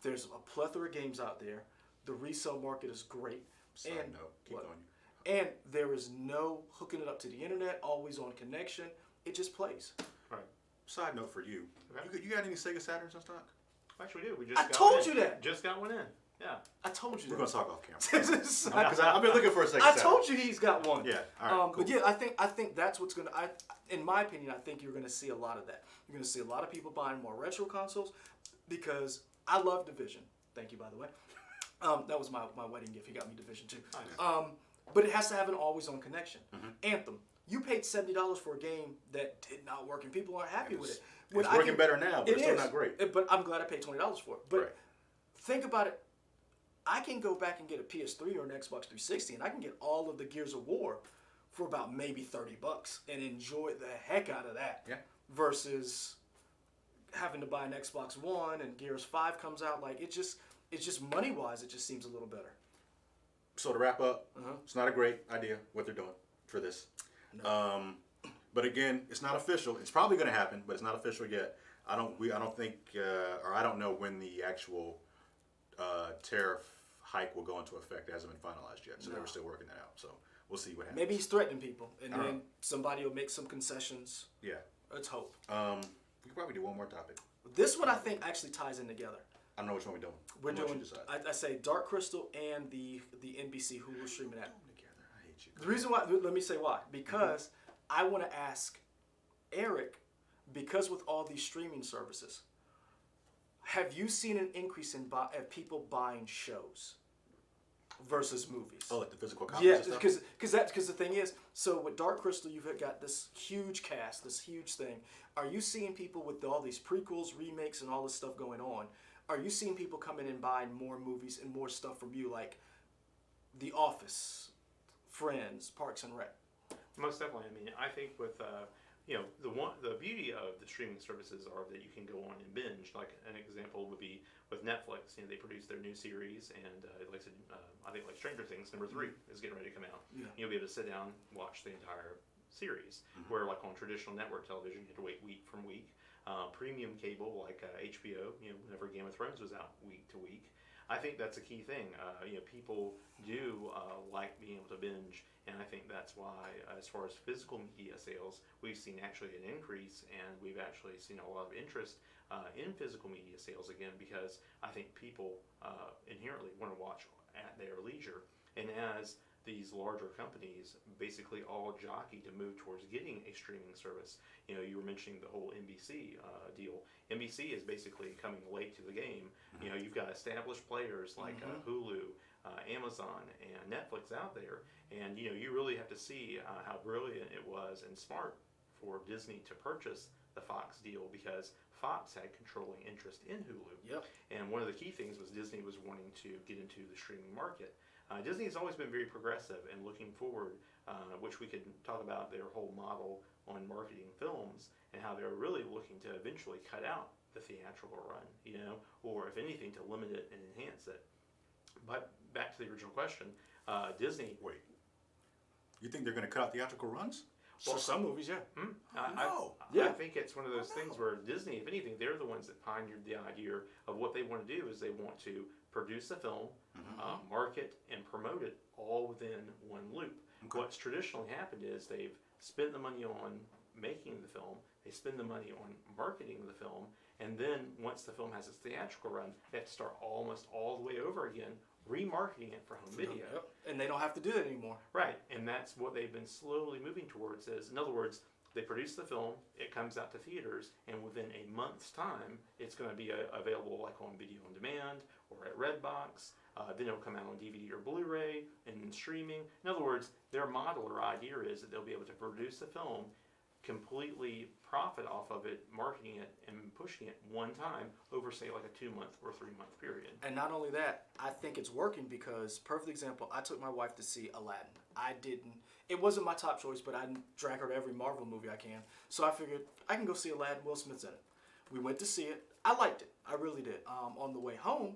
There's a plethora of games out there. The resale market is great. Side note, keep what? going. And there is no hooking it up to the internet, always on connection. It just plays. Right. Side note for you. Okay. You got any Sega Saturns in stock? Actually, we do. We just I got told one you in. that. Just got one in. Yeah. I told you We're that. going to talk off camera. I, Because I've been looking for a Sega I Saturn. told you he's got one. Yeah, all right, cool. But yeah, I think that's what's gonna. In my opinion, I think you're gonna see a lot of that. You're gonna see a lot of people buying more retro consoles because I love Division. Thank you, by the way. That was my wedding gift. He got me Division 2. Nice. But it has to have an always-on connection. Mm-hmm. Anthem. You paid $70 for a game that did not work, and people aren't happy with it. It's working better now, but it's still is, not great. But I'm glad I paid $20 for it. But Right. think about it. I can go back and get a PS3 or an Xbox 360, and I can get all of the Gears of War for about maybe $30 and enjoy the heck out of that. Yeah. Versus having to buy an Xbox One and Gears 5 comes out. Like it's just money wise, it just seems a little better. So to wrap up, Uh-huh. it's not a great idea what they're doing for this. No. But again, it's not official. It's probably going to happen, but it's not official yet. I don't think, or I don't know when the actual tariff hike will go into effect. It hasn't been finalized yet, so No. they were still working that out. So we'll see what happens. Maybe he's threatening people, and Uh-huh. then somebody will make some concessions. Yeah. Let's hope. We could probably do one more topic. This one I think actually ties in together. I don't know which one we're doing. We're I'll let you doing. decide. I say Dark Crystal and the NBC Hulu streaming app. Put them together. I hate you. The reason why, let me say why. Because I want to ask Eric, because with all these streaming services, have you seen an increase in people buying shows versus movies? Oh, like the physical copies Yeah, and stuff? because the thing is, so with Dark Crystal, you've got this huge cast, this huge thing. Are you seeing people with all these prequels, remakes, and all this stuff going on? Are you seeing people come in and buying more movies and more stuff from you, like The Office, Friends, Parks and Rec? Most definitely. I mean, I think with the beauty of the streaming services are that you can go on and binge. Like an example would be with Netflix. They produce their new series, and like I said, I think like Stranger Things #3 is getting ready to come out. Yeah. You'll be able to sit down, watch the entire series. Where like on traditional network television, you have to wait week from week. Premium cable like HBO, whenever Game of Thrones was out week to week. I think that's a key thing. People do like being able to binge, and I think that's why, as far as physical media sales, we've seen actually an increase, and we've actually seen a lot of interest in physical media sales again, because I think people inherently want to watch at their leisure, and as these larger companies basically all jockey to move towards getting a streaming service. You were mentioning the whole NBC deal. NBC is basically coming late to the game. You've got established players like Hulu, Amazon, and Netflix out there, and you really have to see how brilliant it was and smart for Disney to purchase the Fox deal, because Fox had controlling interest in Hulu. Yep. And one of the key things was Disney was wanting to get into the streaming market. Disney has always been very progressive and looking forward, which we could talk about their whole model on marketing films and how they're really looking to eventually cut out the theatrical run, or if anything to limit it and enhance it. But back to the original question, Disney. Wait. You think they're going to cut out theatrical runs? For some movies, yeah. I think it's one of those things where Disney, if anything, they're the ones that pioneered the idea of what they want to do is they want to produce a film, market and promote it all within one loop. Okay. What's traditionally happened is they've spent the money on making the film, they spend the money on marketing the film, and then once the film has its theatrical run, they have to start almost all the way over again, remarketing it for home video. Yep. And they don't have to do that anymore. Right, and that's what they've been slowly moving towards. In other words, they produce the film, it comes out to theaters, and within a month's time, it's going to be available like on video on demand or at Redbox. Then it'll come out on DVD or Blu-ray and streaming. In other words, their model or idea is that they'll be able to produce a film, completely profit off of it, marketing it and pushing it one time over, say, like a 2-month or 3-month period. And not only that, I think it's working because, perfect example, I took my wife to see Aladdin. It wasn't my top choice, but I drag her to every Marvel movie I can. So I figured I can go see Aladdin, Will Smith's in it. We went to see it. I liked it. I really did. On the way home,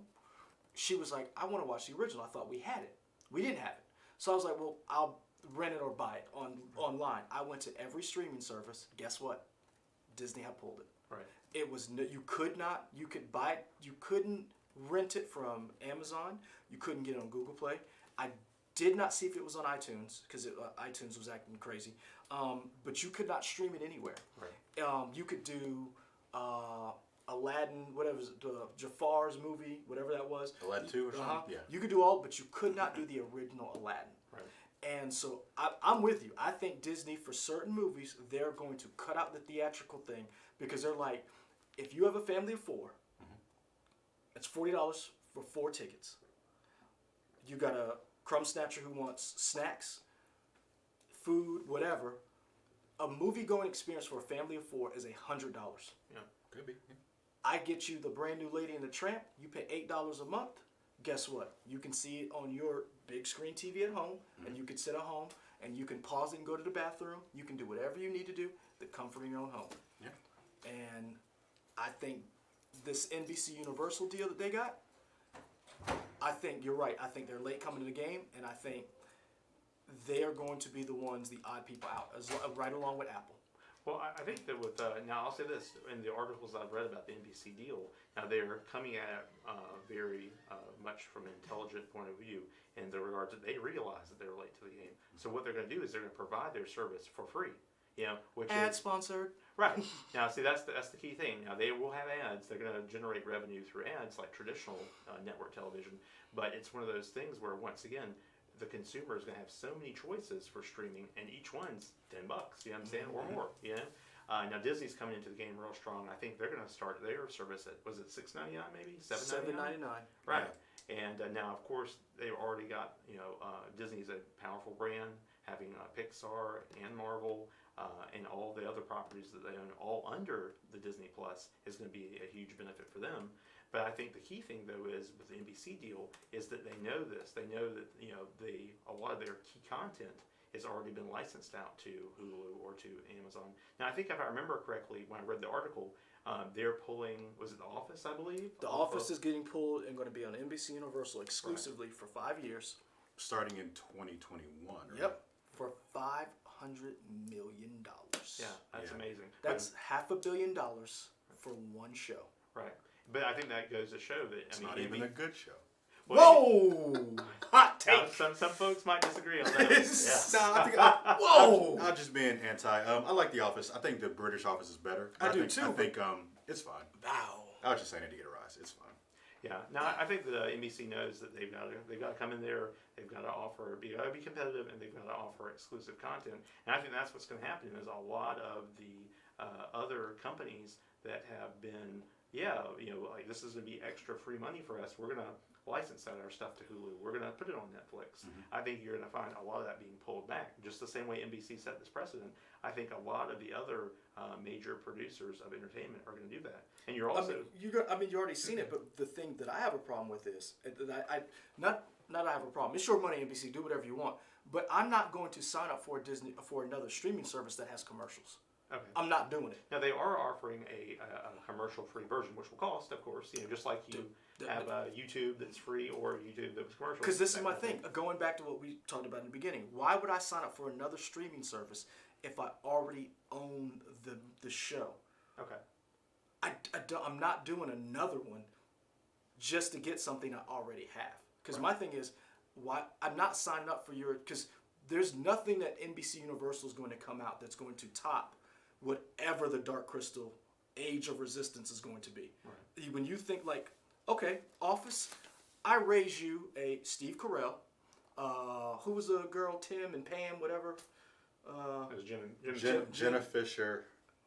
she was like, I want to watch the original. I thought we had it. We didn't have it. So I was like, well, I'll rent it or buy it online. I went to every streaming service. Guess what? Disney had pulled it. Right. It was you could buy it. You couldn't rent it from Amazon. You couldn't get it on Google Play. I did not see if it was on iTunes because iTunes was acting crazy. But you could not stream it anywhere. Right. You could do Aladdin, whatever, Jafar's movie, whatever that was. Aladdin 2 or something? Yeah. You could do all, but you could not do the original Aladdin. Right. And so I'm with you. I think Disney, for certain movies, they're going to cut out the theatrical thing because they're like, if you have a family of 4, it's $40 for 4 tickets. You got a crumb snatcher who wants snacks, food, whatever. A movie-going experience for a family of 4 is $100. Yeah. Could be. Yeah. I get you the brand new Lady and the Tramp. You pay $8 a month. Guess what? You can see it on your big screen TV at home, and you can sit at home, and you can pause it and go to the bathroom. You can do whatever you need to do, the comfort of your own home. Yeah. And I think this NBC Universal deal that they got, I think you're right. I think they're late coming to the game, and I think they are going to be the ones, the odd people out, right along with Apple. Well, I think that with, now I'll say this, in the articles I've read about the NBC deal, now they're coming at it very much from an intelligent point of view in the regards that they realize that they're late to the game. So what they're going to do is they're going to provide their service for free, which Ad is sponsored. right. Now, see, that's the key thing. Now, they will have ads. They're going to generate revenue through ads like traditional network television, but it's one of those things where, once again, the consumer is going to have so many choices for streaming, and each one's $10, you know what I'm saying, or more, now Disney's coming into the game real strong. I think they're going to start their service at, was it $6.99 maybe? $7.99? Right. And now, of course, they've already got, Disney's a powerful brand, having Pixar and Marvel and all the other properties that they own all under the Disney Plus is going to be a huge benefit for them. But I think the key thing, though, is with the NBC deal is that they know this. They know that a lot of their key content has already been licensed out to Hulu or to Amazon. Now, I think if I remember correctly, when I read the article, they're pulling, was it The Office, I believe? The Office is getting pulled and going to be on NBC Universal exclusively for 5 years. Starting in 2021, right? Yep, for $500 million. Yeah, that's amazing. That's $500 million for one show. Right. But I think that goes to show that It's not even a good show. Whoa! Hot take. Some folks might disagree on that. Whoa! I'm just being anti. I like The Office. I think the British Office is better. I do too. I think it's fine. Wow. I was just saying it to get a rise. It's fine. Yeah. Now I think that NBC knows that they've got to come in there. They've got to offer, be competitive, and they've got to offer exclusive content. And I think that's what's going to happen. Is a lot of the other companies that have been, like this is going to be extra free money for us. We're going to license out our stuff to Hulu. We're going to put it on Netflix. I think you're going to find a lot of that being pulled back. Just the same way NBC set this precedent, I think a lot of the other major producers of entertainment are going to do that. And you're also... you already seen it, but the thing that I have a problem with is, not I have a problem. It's your money, NBC. Do whatever you want. But I'm not going to sign up for another streaming service that has commercials. Okay. I'm not doing it. Now, they are offering a commercial-free version, which will cost, of course, just like you have YouTube that's free or YouTube that's commercial. Because this is my thing. Going back to what we talked about in the beginning, why would I sign up for another streaming service if I already own the show? Okay. I'm not doing another one just to get something I already have. Because my thing is, why I'm not signing up for because there's nothing that NBC Universal is going to come out that's going to top whatever the Dark Crystal Age of Resistance is going to be. Right. When you think like, okay, Office, I raise you a Steve Carell, who was the girl, Tim and Pam, whatever. It was Jenna Fisher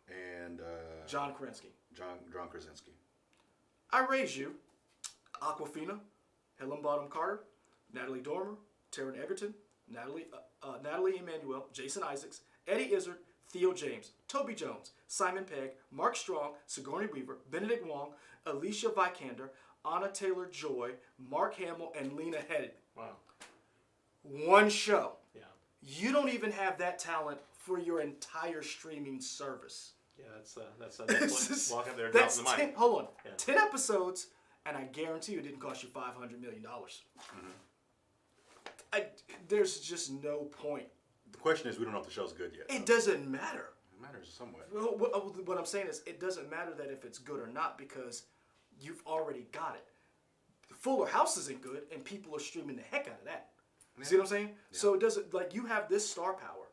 and John Krasinski. John Krasinski. I raise you. Aquafina, Helen Bonham Carter, Natalie Dormer, Taron Egerton, Natalie Emanuel, Jason Isaacs, Eddie Izzard, Theo James, Toby Jones, Simon Pegg, Mark Strong, Sigourney Weaver, Benedict Wong, Alicia Vikander, Anna Taylor-Joy, Mark Hamill, and Lena Headey. Wow. One show. Yeah. You don't even have that talent for your entire streaming service. Yeah, that's Netflix walking up there dropping the mic. Hold on. Yeah. 10 episodes, and I guarantee you it didn't cost you $500 million. There's just no point. The question is, we don't know if the show's good yet. It doesn't matter. It matters somewhat. Well, what I'm saying is, it doesn't matter that if it's good or not because you've already got it. Fuller House isn't good, and people are streaming the heck out of that. You see what I'm saying? Yeah. So it doesn't, like, you have this star power.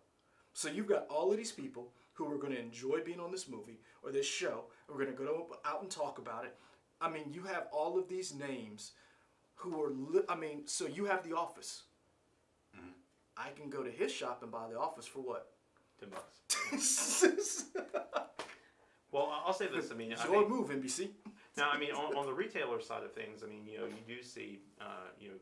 So you've got all of these people who are going to enjoy being on this movie or this show. We're going to go out and talk about it. I mean, you have all of these names who are, so you have The Office. Mm-hmm. I can go to his shop and buy The Office for what? $10. Well, I'll say this. I mean, it's your move, NBC. Now, I mean, on the retailer side of things, I mean, you do see,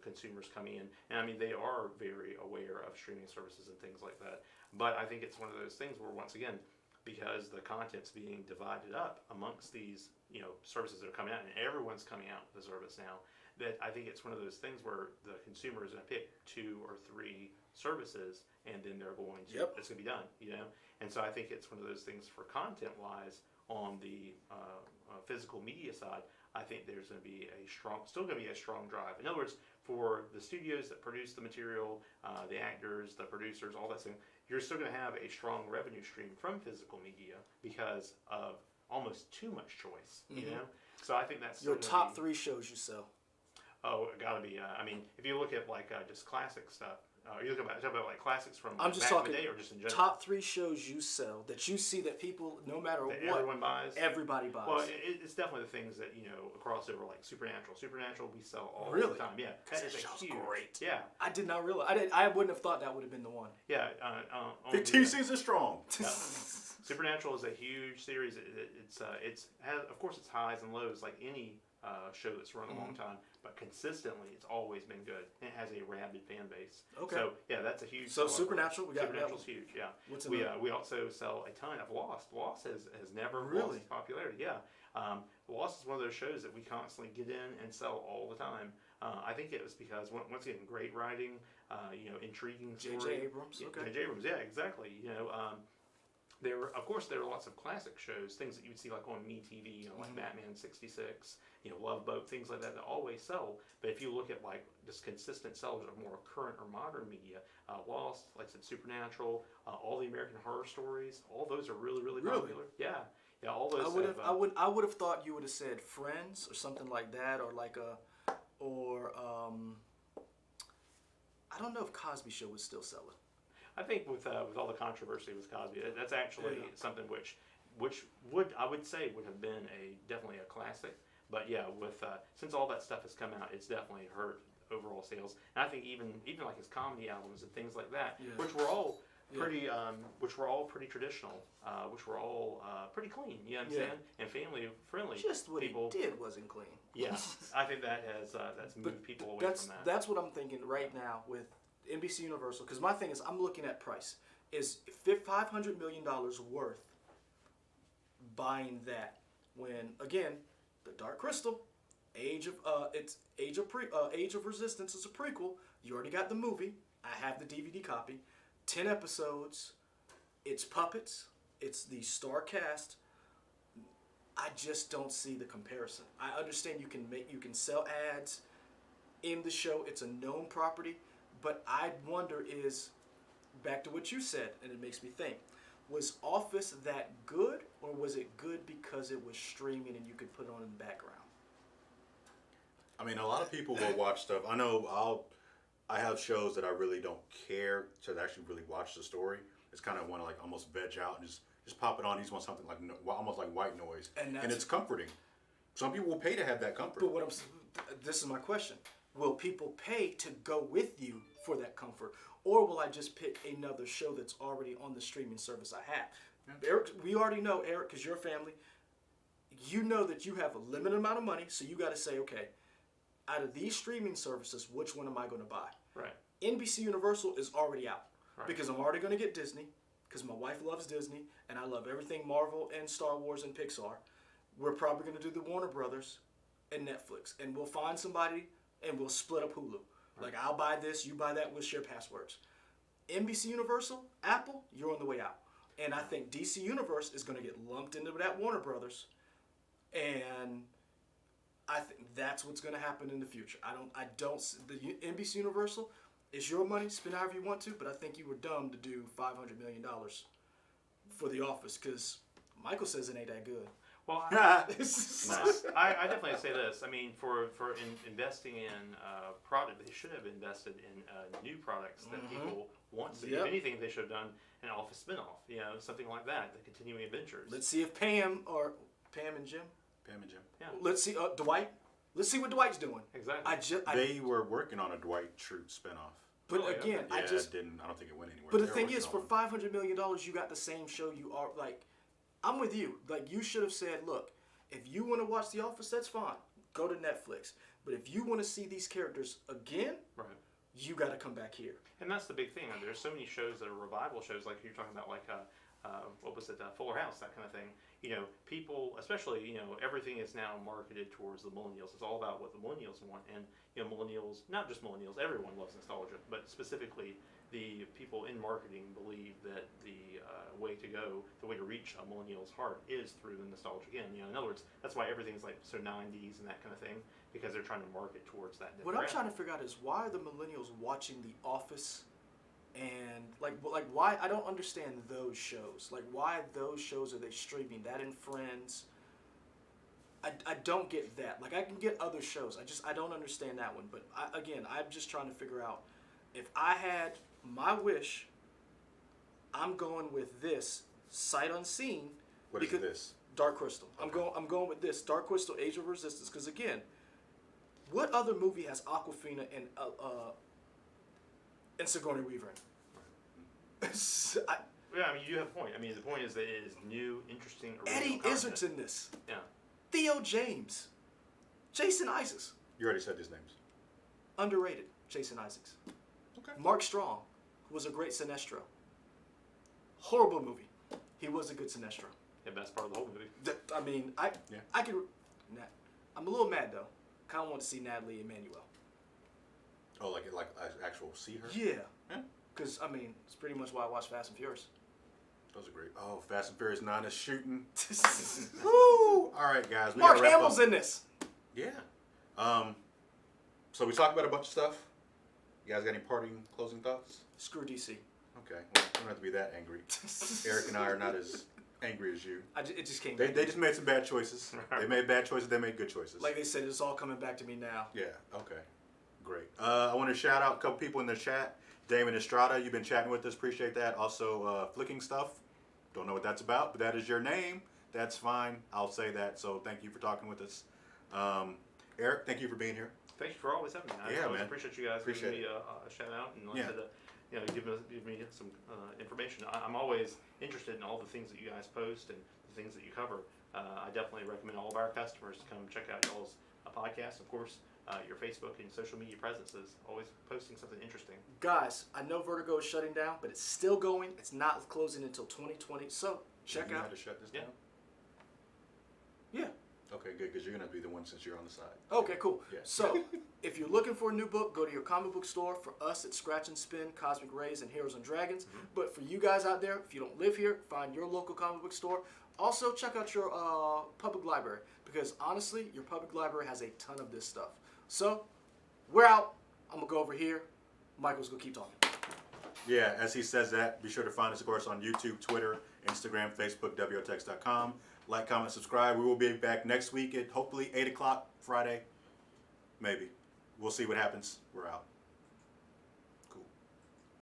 consumers coming in, and I mean, they are very aware of streaming services and things like that. But I think it's one of those things where, once again, because the content's being divided up amongst these, services that are coming out, and everyone's coming out with the service now, that I think it's one of those things where the consumer is going to pick 2 or 3 services, and then they're going to, it's going to be done, And so I think it's one of those things for content-wise on the physical media side. I think there's going to be still going to be a strong drive. In other words, for the studios that produce the material, the actors, the producers, all that stuff, you're still going to have a strong revenue stream from physical media because of almost too much choice, So I think that's your top 3 shows you sell. Oh, it got to be. I mean, if you look at like just classic stuff, are you talking about like classics from I'm just back talking in the day, or just in general? Top 3 shows you sell that you see that people, no matter that what, everyone buys. Everybody buys. Well, it's definitely the things that across over, like Supernatural. Supernatural we sell all really? the time. Yeah, that is huge. Great. Yeah, I did not realize. I wouldn't have thought that would have been the one. Yeah, 15 seasons strong. Supernatural is a huge series. It has, of course, its highs and lows, like any show that's run a long time, but consistently it's always been good. And it has a rabid fan base. Okay. So yeah, that's a huge. So Supernatural, Supernatural's huge. Yeah. What's we also sell a ton of Lost. Lost has never lost its popularity. Yeah. Lost is one of those shows that we constantly get in and sell all the time. I think it was because once again, great writing, intriguing story. J.J. Abrams. Okay. J.J. Abrams. Yeah, exactly. There were lots of classic shows, things that you would see like on MeTV, like Batman '66, Love Boat, things like that always sell. But if you look at like just consistent sellers of more current or modern media, Lost, like I said, Supernatural, all the American Horror Stories, all those are really, really popular. Yeah, all those. I would have thought you would have said Friends or something like that, or like I don't know if Cosby Show was still selling. I think with all the controversy with Cosby, that's actually something which I would say would have been definitely a classic. But yeah, with since all that stuff has come out, it's definitely hurt overall sales. And I think even like his comedy albums and things like that, which were all pretty pretty traditional, which were all pretty clean. You know what I'm saying? And family friendly. Just what he did wasn't clean. Yeah, I think that has that's moved people away from that. That's what I'm thinking right now with NBC Universal, because my thing is I'm looking at price. Is $500 million worth buying that when, again, The Dark Crystal, Age of Resistance is a prequel. You already got the movie. I have the DVD copy. 10 episodes. It's puppets. It's the star cast. I just don't see the comparison. I understand you can sell ads in the show. It's a known property. But I wonder is, back to what you said, and it makes me think, was Office that good, or was it good because it was streaming and you could put it on in the background? I mean, a lot of people will watch stuff. I know I have shows that I really don't care to actually really watch the story. It's kind of want to like almost veg out and just pop it on. You just want something like almost like white noise, and it's comforting. Some people will pay to have that comfort. But this is my question. Will people pay to go with you for that comfort? Or will I just pick another show that's already on the streaming service I have? Yeah. Eric, we already know, Eric, because you're a family, you know that you have a limited amount of money, so you got to say, okay, out of these streaming services, which one am I going to buy? Right. NBC Universal is already out Right. because I'm already going to get Disney because my wife loves Disney and I love everything Marvel and Star Wars and Pixar. We're probably going to do the Warner Brothers and Netflix, and we'll find somebody and we'll split up Hulu. Right. Like, I'll buy this, you buy that, we'll share passwords. NBC Universal, Apple, you're on the way out. And I think DC Universe is going to get lumped into that Warner Brothers, and I think that's what's going to happen in the future. I don't. The NBC Universal, it's your money, spend however you want to, but I think you were dumb to do $500 million for The Office because Michael says it ain't that good. Well, I definitely say this. I mean, for investing in product, they should have invested in new products that people want to see. If anything, they should have done an Office spinoff, something like that, the continuing adventures. Let's see if Pam and Jim. Yeah. Let's see Dwight. Let's see what Dwight's doing. Exactly. They were working on a Dwight Schrute spinoff. But again, I don't think it went anywhere. But the thing is, for $500 million, you got the same show. You are like, I'm with you. Like, you should have said, look, if you want to watch The Office, that's fine. Go to Netflix. But if you want to see these characters again, right, you got to come back here. And that's the big thing. I mean, there's so many shows that are revival shows, like you're talking about, like what was it, Fuller House, that kind of thing. People, especially, everything is now marketed towards the millennials. It's all about what the millennials want, and millennials, not just millennials, everyone loves nostalgia, but specifically the people in marketing believe that the way to go, the way to reach a millennial's heart is through the nostalgia. Again, in other words, that's why everything's like so 90s and that kind of thing, because they're trying to market towards that. What I'm trying to figure out is why are the millennials watching The Office, and like why I don't understand those shows. Like, why those shows are they streaming? That and Friends. I don't get that. Like, I can get other shows. I don't understand that one. But I'm just trying to figure out if I had my wish. I'm going with this sight unseen. What is this? Dark Crystal. Okay. I'm going with this Dark Crystal: Age of Resistance, because again, what other movie has Awkwafina and Sigourney Weaver in? Yeah, I mean, you have a point. I mean, the point is that it is new, interesting, original Eddie content. Izzard's in this. Yeah. Theo James. Jason Isaacs. You already said these names. Underrated. Jason Isaacs. Okay. Mark Strong, who was a great Sinestro. Horrible movie. He was a good Sinestro. The best part of the whole movie. I mean, I can. I'm a little mad though. Kind of want to see Natalie Emmanuel. Oh, like actual see her? Yeah. Because I mean, it's pretty much why I watch Fast and Furious. Those are great. Oh, Fast and Furious 9 is shooting. Woo! All right, guys. Mark Hamill's in this. Yeah. So we talked about a bunch of stuff. You guys got any parting closing thoughts? Screw DC. Okay. Well, you don't have to be that angry. Eric and I are not as angry as you. It just came. They just made some bad choices. They made bad choices. They made good choices. Like they said, it's all coming back to me now. Yeah. Okay. Great. I want to shout out a couple people in the chat. Damon Estrada, you've been chatting with us. Appreciate that. Also, Flicking Stuff. Don't know what that's about, but that is your name. That's fine. I'll say that. So thank you for talking with us. Eric, thank you for being here. Thank you for always having me. I always appreciate you guys giving me a shout out and give me some information. I'm always interested in all the things that you guys post and the things that you cover. I definitely recommend all of our customers to come check out y'all's podcast. Of course, your Facebook and social media presence is always posting something interesting. Guys, I know Vertigo is shutting down, but it's still going. It's not closing until 2020. So check out. You had to shut this down? Yeah. Okay, good, because you're going to be the one since you're on the side. Okay, cool. Yeah. So, if you're looking for a new book, go to your comic book store. For us, it's Scratch and Spin, Cosmic Rays, and Heroes and Dragons. Mm-hmm. But for you guys out there, if you don't live here, find your local comic book store. Also, check out your public library, because honestly, your public library has a ton of this stuff. So, we're out. I'm going to go over here. Michael's going to keep talking. Yeah, as he says that, be sure to find us, of course, on YouTube, Twitter, Instagram, Facebook, WOTex.com. Like, comment, subscribe. We will be back next week at hopefully 8 o'clock Friday. Maybe. We'll see what happens. We're out.